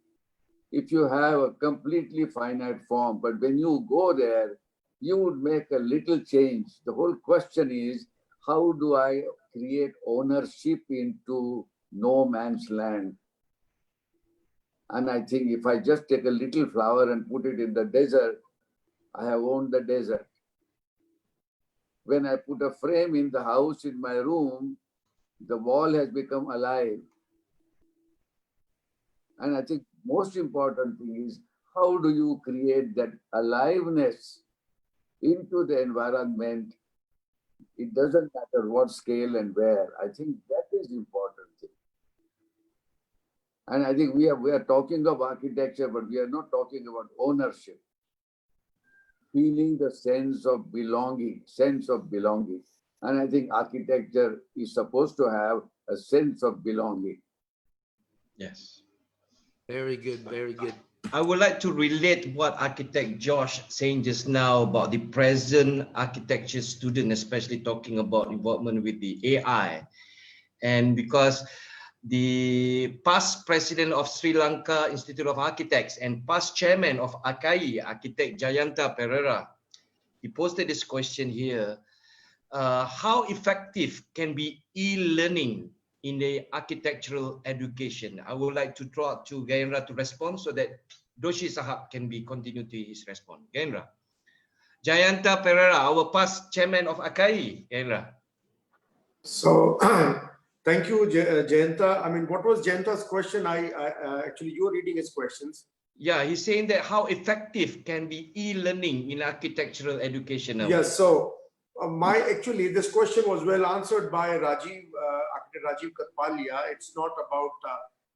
If you have a completely finite form, but when you go there, you would make a little change. The whole question is, how do I create ownership into no man's land? And I think if I just take a little flower and put it in the desert, I have owned the desert. When I put a frame in the house, in my room, the wall has become alive. And I think most important thing is, how do you create that aliveness into the environment? It doesn't matter what scale and where. I think that is important thing. And I think we are talking of architecture, but we are not talking about ownership. Feeling the sense of belonging. And I think architecture is supposed to have a sense of belonging. Yes. Very good, very good. I would like to relate what architect Josh saying just now about the present architecture student, especially talking about involvement with the AI. And because the past president of Sri Lanka Institute of Architects and past chairman of ACAE, architect Jayanta Pereira, he posted this question here. How effective can be e-learning in the architectural education? I would like to draw to Gyanendra to respond so that Doshi Sahab can be continued to his response. Gyanendra. Jayanta Pereira, our past chairman of ACAE. Gyanendra. So, thank you, Jayanta. I mean, what was Jayanta's question? Actually, you were reading his questions. Yeah, he's saying that how effective can be e-learning in architectural education now? Yes, so actually this question was well answered by Architect Rajeev Kathpalia. It's not about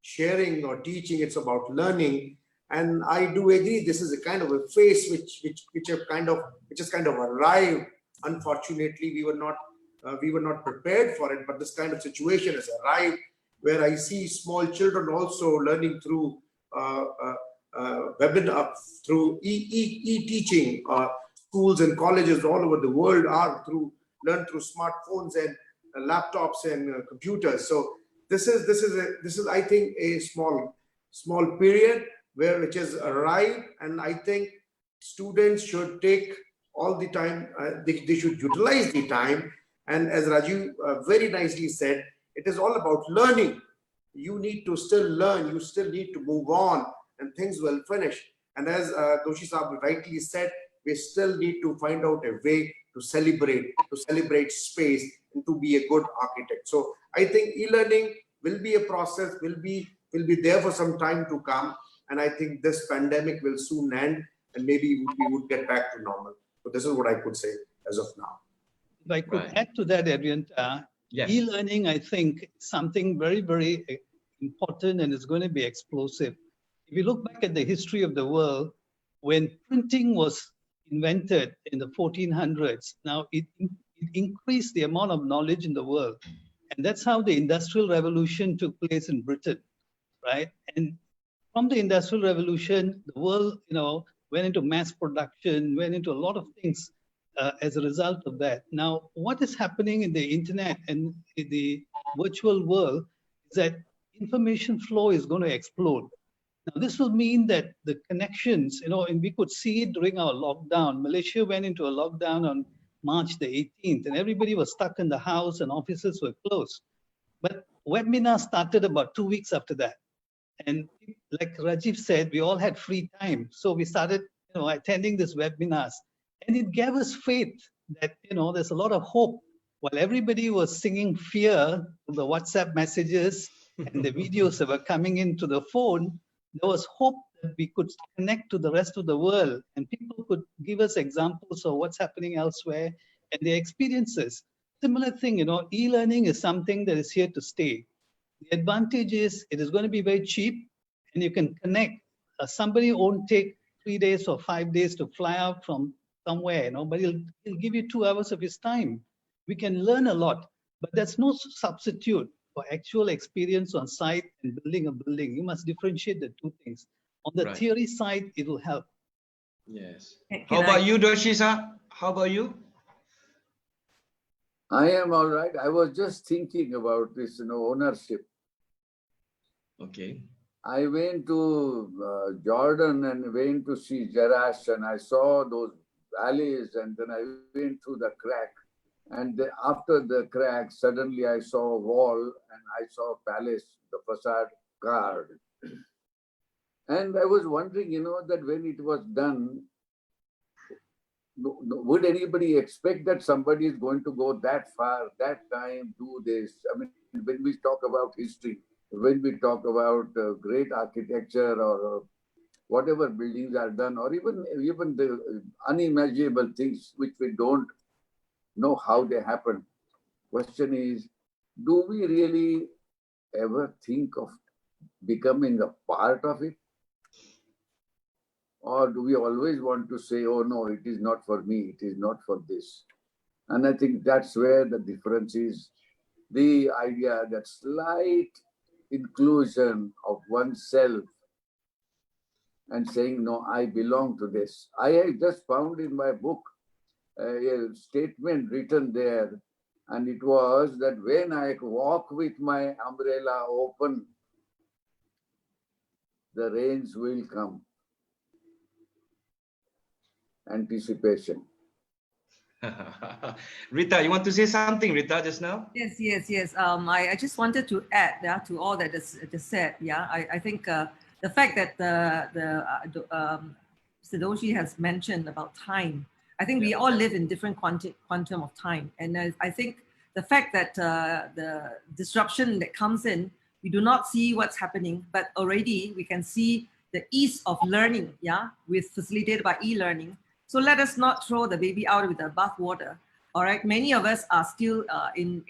sharing or teaching, it's about learning. And I do agree, this is a kind of a phase which has kind of arrived. Unfortunately, we were not prepared for it, but this kind of situation has arrived where I see small children also learning through webinar, through e-teaching. Schools and colleges all over the world learn through smartphones and laptops and computers. So this is I think a small period which has arrived, and I think students should take all the time. They should utilize the time And as Rajiv very nicely said, it is all about learning. You need to still learn, you still need to move on, and things will finish. And as Doshi Saab rightly said, we still need to find out a way to celebrate space and to be a good architect. So I think e-learning will be a process, will be there for some time to come. And I think this pandemic will soon end, and maybe we would get back to normal. So this is what I could say as of now. If I could add to that, Adrianta, Yes. e-learning, I think, is something very, very important, and it's going to be explosive. If you look back at the history of the world, when printing was invented in the 1400s, now it increased the amount of knowledge in the world. And that's how the Industrial Revolution took place in Britain, right? And from the Industrial Revolution, the world, went into mass production, went into a lot of things as a result of that. Now, what is happening in the internet and in the virtual world is that information flow is going to explode. Now, this will mean that the connections, and we could see it during our lockdown. Malaysia went into a lockdown on March the 18th, and everybody was stuck in the house and offices were closed. But webinar started about 2 weeks after that. And like Rajiv said, we all had free time. So we started, attending these webinars. And it gave us faith that, there's a lot of hope. While everybody was singing fear to the WhatsApp messages and the videos that were coming into the phone, there was hope that we could connect to the rest of the world and people could give us examples of what's happening elsewhere and their experiences. Similar thing, e-learning is something that is here to stay. The advantage is it is going to be very cheap and you can connect. Somebody won't take 3 days or 5 days to fly out from somewhere, but he'll give you 2 hours of his time. We can learn a lot, but there's no substitute for actual experience on site and building a building. You must differentiate the two things. On the theory side, it will help. Yes. How about you, Doshi-san? How about you? I am all right. I was just thinking about this, ownership. Okay. I went to Jordan and went to see Jerash, and I saw those valleys, and then I went through the crack. And after the crack, suddenly I saw a wall and I saw a palace, the facade carved. And I was wondering, that when it was done, would anybody expect that somebody is going to go that far, that time, do this? I mean, when we talk about history, when we talk about great architecture or whatever buildings are done, or even the unimaginable things which we don't know how they happen. Question is, do we really ever think of becoming a part of it? Or do we always want to say, oh no, it is not for me, it is not for this? And I think that's where the difference is. The idea that slight inclusion of oneself and saying, no, I belong to this. I just found in my book a statement written there, and it was that when I walk with my umbrella open, the rains will come. Anticipation. Rita, you want to say something, Rita, just now? Yes. I just wanted to add to all that is said. Yeah, I think the fact that Mr. Doshi has mentioned about time. I think we all live in different quantum of time. And I think the fact that the disruption that comes in, we do not see what's happening, but already we can see the ease of learning, facilitated by e-learning. So let us not throw the baby out with the bathwater. All right, many of us are still in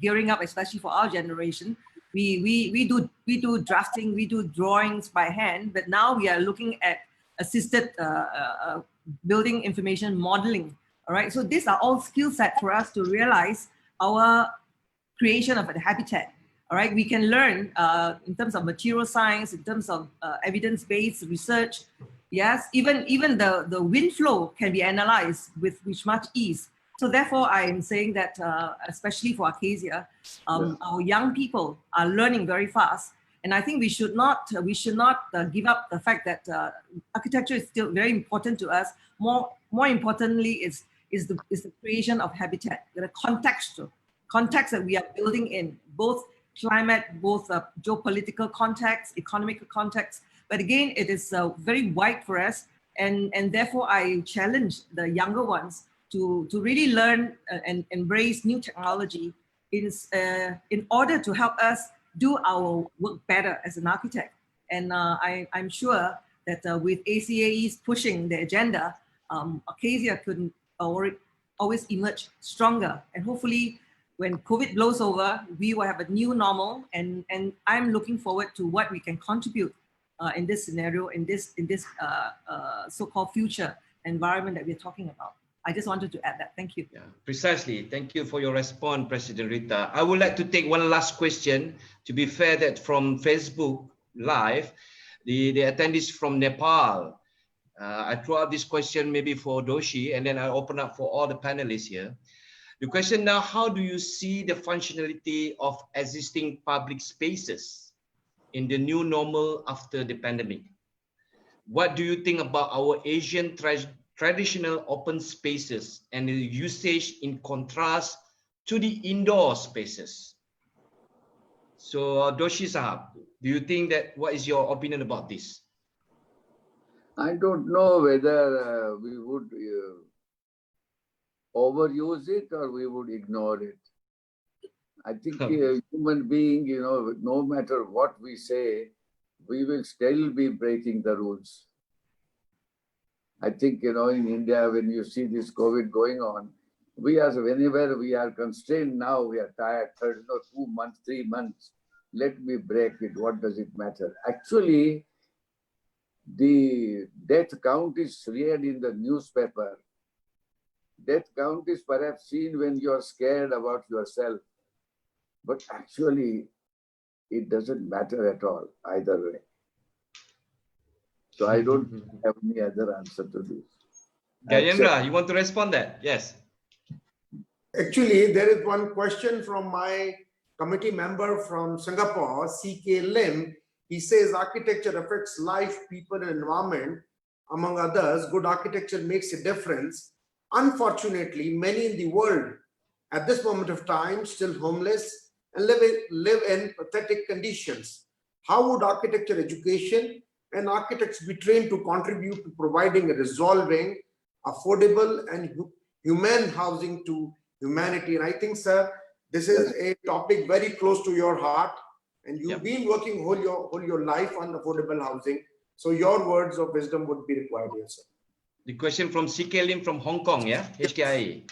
gearing up, especially for our generation. We do drafting, we do drawings by hand, but now we are looking at assisted building information modeling. All right, so these are all skill sets for us to realize our creation of a habitat. All right, we can learn in terms of material science, in terms of evidence-based research. Yes, even the wind flow can be analyzed with much ease. So therefore, I am saying that especially for Acacia, our young people are learning very fast. And I think we should not give up the fact that architecture is still very important to us. More importantly, is the creation of habitat, the context that we are building in, both climate, both geopolitical context, economic context. But again, it is very wide for us. And therefore, I challenge the younger ones to really learn and embrace new technology in order to help us do our work better as an architect. And I'm sure that with ACAE's pushing the agenda, ACASIA could always emerge stronger. And hopefully, when COVID blows over, we will have a new normal. And I'm looking forward to what we can contribute in this scenario, in this so-called future environment that we're talking about. I just wanted to add that. Thank you. Yeah, precisely. Thank you for your response, President Rita. I would like to take one last question. To be fair, that from Facebook Live, the attendees from Nepal. I throw out this question maybe for Doshi, and then I open up for all the panelists here. The question now, how do you see the functionality of existing public spaces in the new normal after the pandemic? What do you think about our Asian traditional open spaces and the usage in contrast to the indoor spaces? So Doshi Sahab, do you think that, what is your opinion about this? I don't know whether we would overuse it or we would ignore it. I think a human being, you know, no matter what we say, we will still be breaking the rules. I think, you know, in India, when you see this COVID going on, whenever we are constrained now, we are tired, 2 months, 3 months, let me break it, what does it matter? Actually, the death count is read in the newspaper. Death count is perhaps seen when you are scared about yourself. But actually, it doesn't matter at all, either way. So I don't have any other answer to this. Gyanendra, you want to respond that? Yes. Actually, there is one question from my committee member from Singapore, CK Lim. He says architecture affects life, people, and environment. Among others, good architecture makes a difference. Unfortunately, many in the world at this moment of time still homeless and live in pathetic conditions. How would architecture education and architects be trained to contribute to providing a resolving, affordable, and humane housing to humanity? And I think, sir, this is a topic very close to your heart, and you've been working whole your life on affordable housing. So your words of wisdom would be required here, sir. The question from CK Lim from Hong Kong, yeah? HKIA.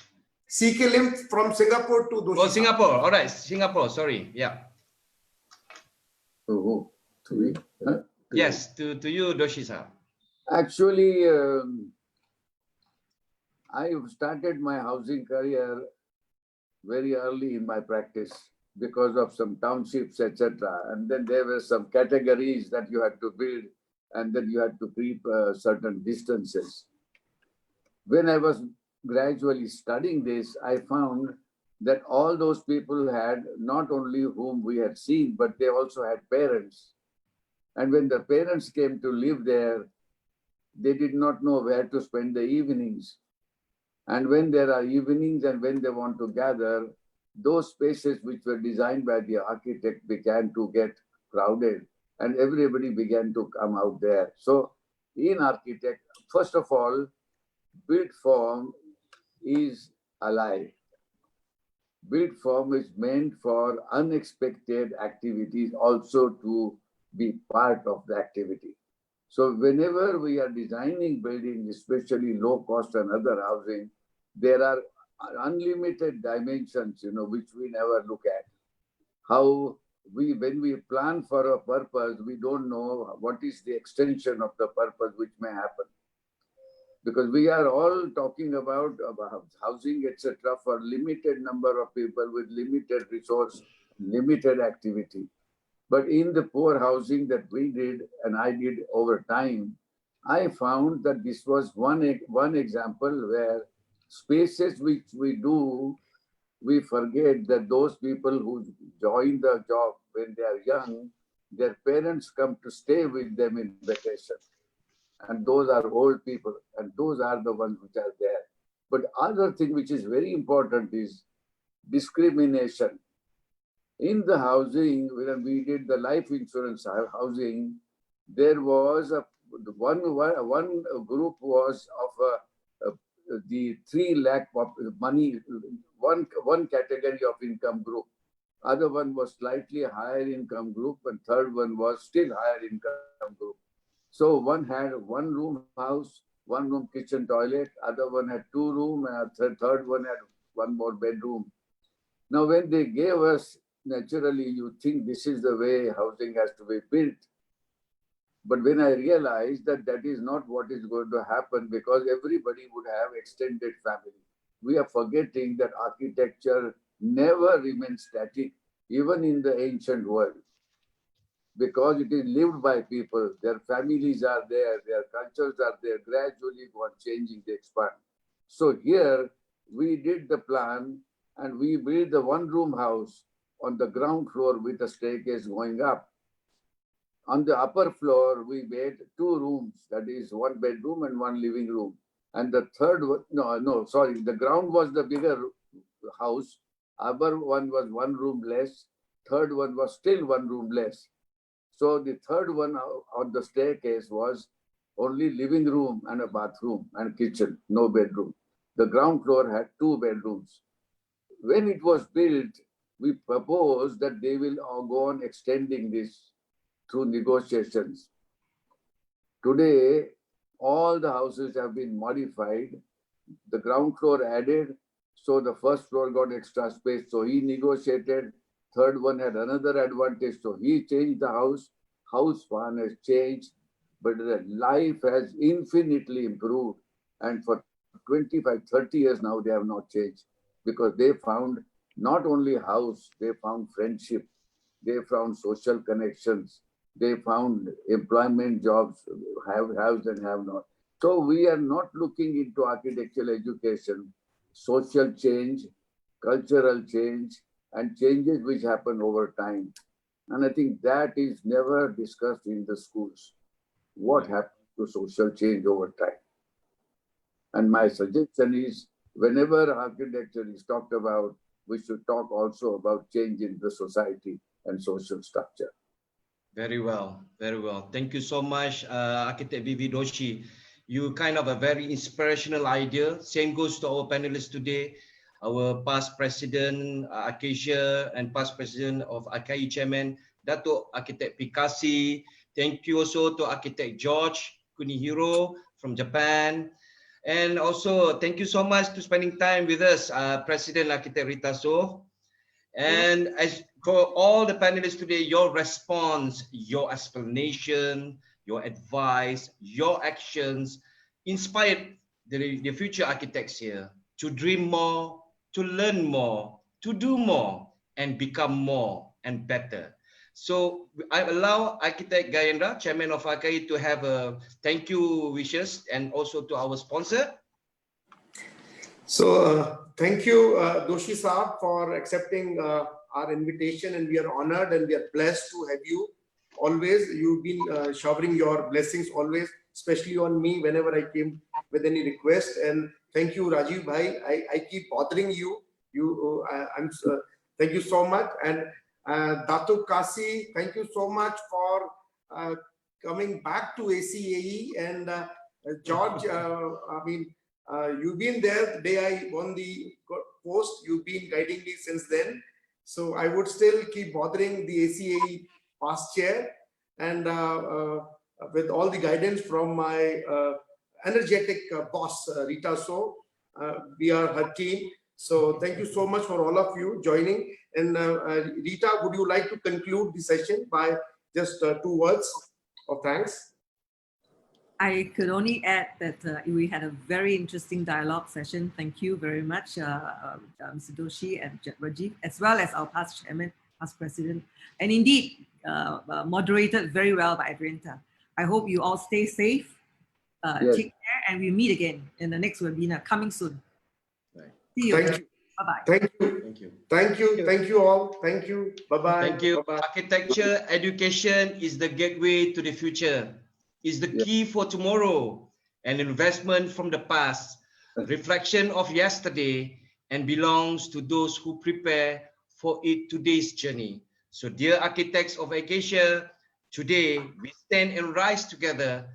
CK Lim from Singapore to Doshi. Oh, Singapore. All right, Singapore. Sorry. Yeah. To me? Yes, to you, Doshi sir. Actually, I started my housing career very early in my practice because of some townships, etc. And then there were some categories that you had to build, and then you had to keep certain distances. When I was gradually studying this, I found that all those people had not only whom we had seen, but they also had parents. And when the parents came to live there, they did not know where to spend the evenings. And when there are evenings and when they want to gather, those spaces which were designed by the architect began to get crowded, and everybody began to come out there. So in architect, first of all, built form is alive. Built form is meant for unexpected activities also to be part of the activity. So whenever we are designing buildings, especially low cost and other housing, there are unlimited dimensions, you know, which we never look at. How when we plan for a purpose, we don't know what is the extension of the purpose which may happen. Because we are all talking about housing, etc., for limited number of people with limited resource, limited activity. But in the poor housing that we did, and I did over time, I found that this was one example where spaces which we do, we forget that those people who join the job when they are young, their parents come to stay with them in vacation. And those are old people, and those are the ones which are there. But other thing which is very important is discrimination. In the housing, when we did the life insurance housing, there was one group was of the 3 lakh money, one category of income group. Other one was slightly higher income group, and third one was still higher income group. So one had 1 room house, 1 room kitchen toilet, other one had 2 room, and third one had 1 more bedroom. Now when they gave us, naturally you think this is the way housing has to be built. But when I realized that that is not what is going to happen, because everybody would have extended family. We are forgetting that architecture never remains static, even in the ancient world, because it is lived by people. Their families are there, their cultures are there, gradually go on changing, they expand. So here we did the plan and we built the 1 room house on the ground floor with a staircase going up. On the upper floor, we made 2 rooms, that is 1 bedroom and 1 living room. And the third one, the ground was the bigger house. Upper one was 1 room less. Third one was still 1 room less. So the third one on the staircase was only living room and a bathroom and kitchen, no bedroom. The ground floor had 2 bedrooms. When it was built, we proposed that they will go on extending this through negotiations. Today, all the houses have been modified. The ground floor added, so the first floor got extra space. So he negotiated. Third one had another advantage. So he changed the house. House plan has changed, but the life has infinitely improved. And for 25, 30 years now, they have not changed, because they found not only house, they found friendship, they found social connections, they found employment jobs, haves and have not. So we are not looking into architectural education, social change, cultural change, and changes which happen over time. And I think that is never discussed in the schools. What happens to social change over time? And my suggestion is, whenever architecture is talked about, we should talk also about change in the society and social structure. Very well, very well. Thank you so much, Architect V.V. Doshi. You kind of a very inspirational idea. Same goes to our panelists today. Our past president, ACAE, and past president of ACAE chairman, Datuk Architect P Kasi. Thank you also to Architect George Kunihiro from Japan. And also, thank you so much to spending time with us, President Architect Rita So. And as for all the panelists today, your response, your explanation, your advice, your actions inspired the future architects here to dream more, to learn more, to do more, and become more and better. So I allow Architect Gyanendra, Chairman of ACAE, to have a thank you wishes, and also to our sponsor. So thank you, Doshi Saab, for accepting our invitation, and we are honored and we are blessed to have you. Always, you've been showering your blessings always, especially on me whenever I came with any request. And thank you, Rajiv Bhai. I keep bothering you. Thank you so much. And Datuk Kasi, thank you so much for coming back to ACAE. And George, you've been there the day I won the post. You've been guiding me since then. So I would still keep bothering the ACAE past chair, and with all the guidance from my energetic boss, Rita So. We are her team. So thank you so much for all of you joining. And Rita, would you like to conclude the session by just 2 words of thanks? I could only add that we had a very interesting dialogue session. Thank you very much, Mr. Doshi and Rajiv, as well as our past chairman, past president, and indeed moderated very well by Adrianta. I hope you all stay safe, Yes. take care, and we meet again in the next webinar coming soon. Right. See you. Thank you. Bye-bye. Thank you. Thank you. Thank you. Thank you all. Thank you. Bye-bye. Thank you. Bye-bye. Architecture education is the gateway to the future, is the key for tomorrow, and investment from the past. reflection of yesterday, and belongs to those who prepare for it today's journey. So dear architects of Acacia, today we stand and rise together.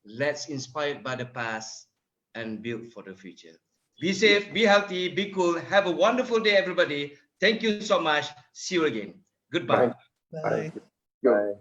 Let's inspired by the past and build for the future. Be safe, be healthy, be cool. Have a wonderful day, everybody. Thank you so much. See you again. Goodbye. Bye. Go. Bye.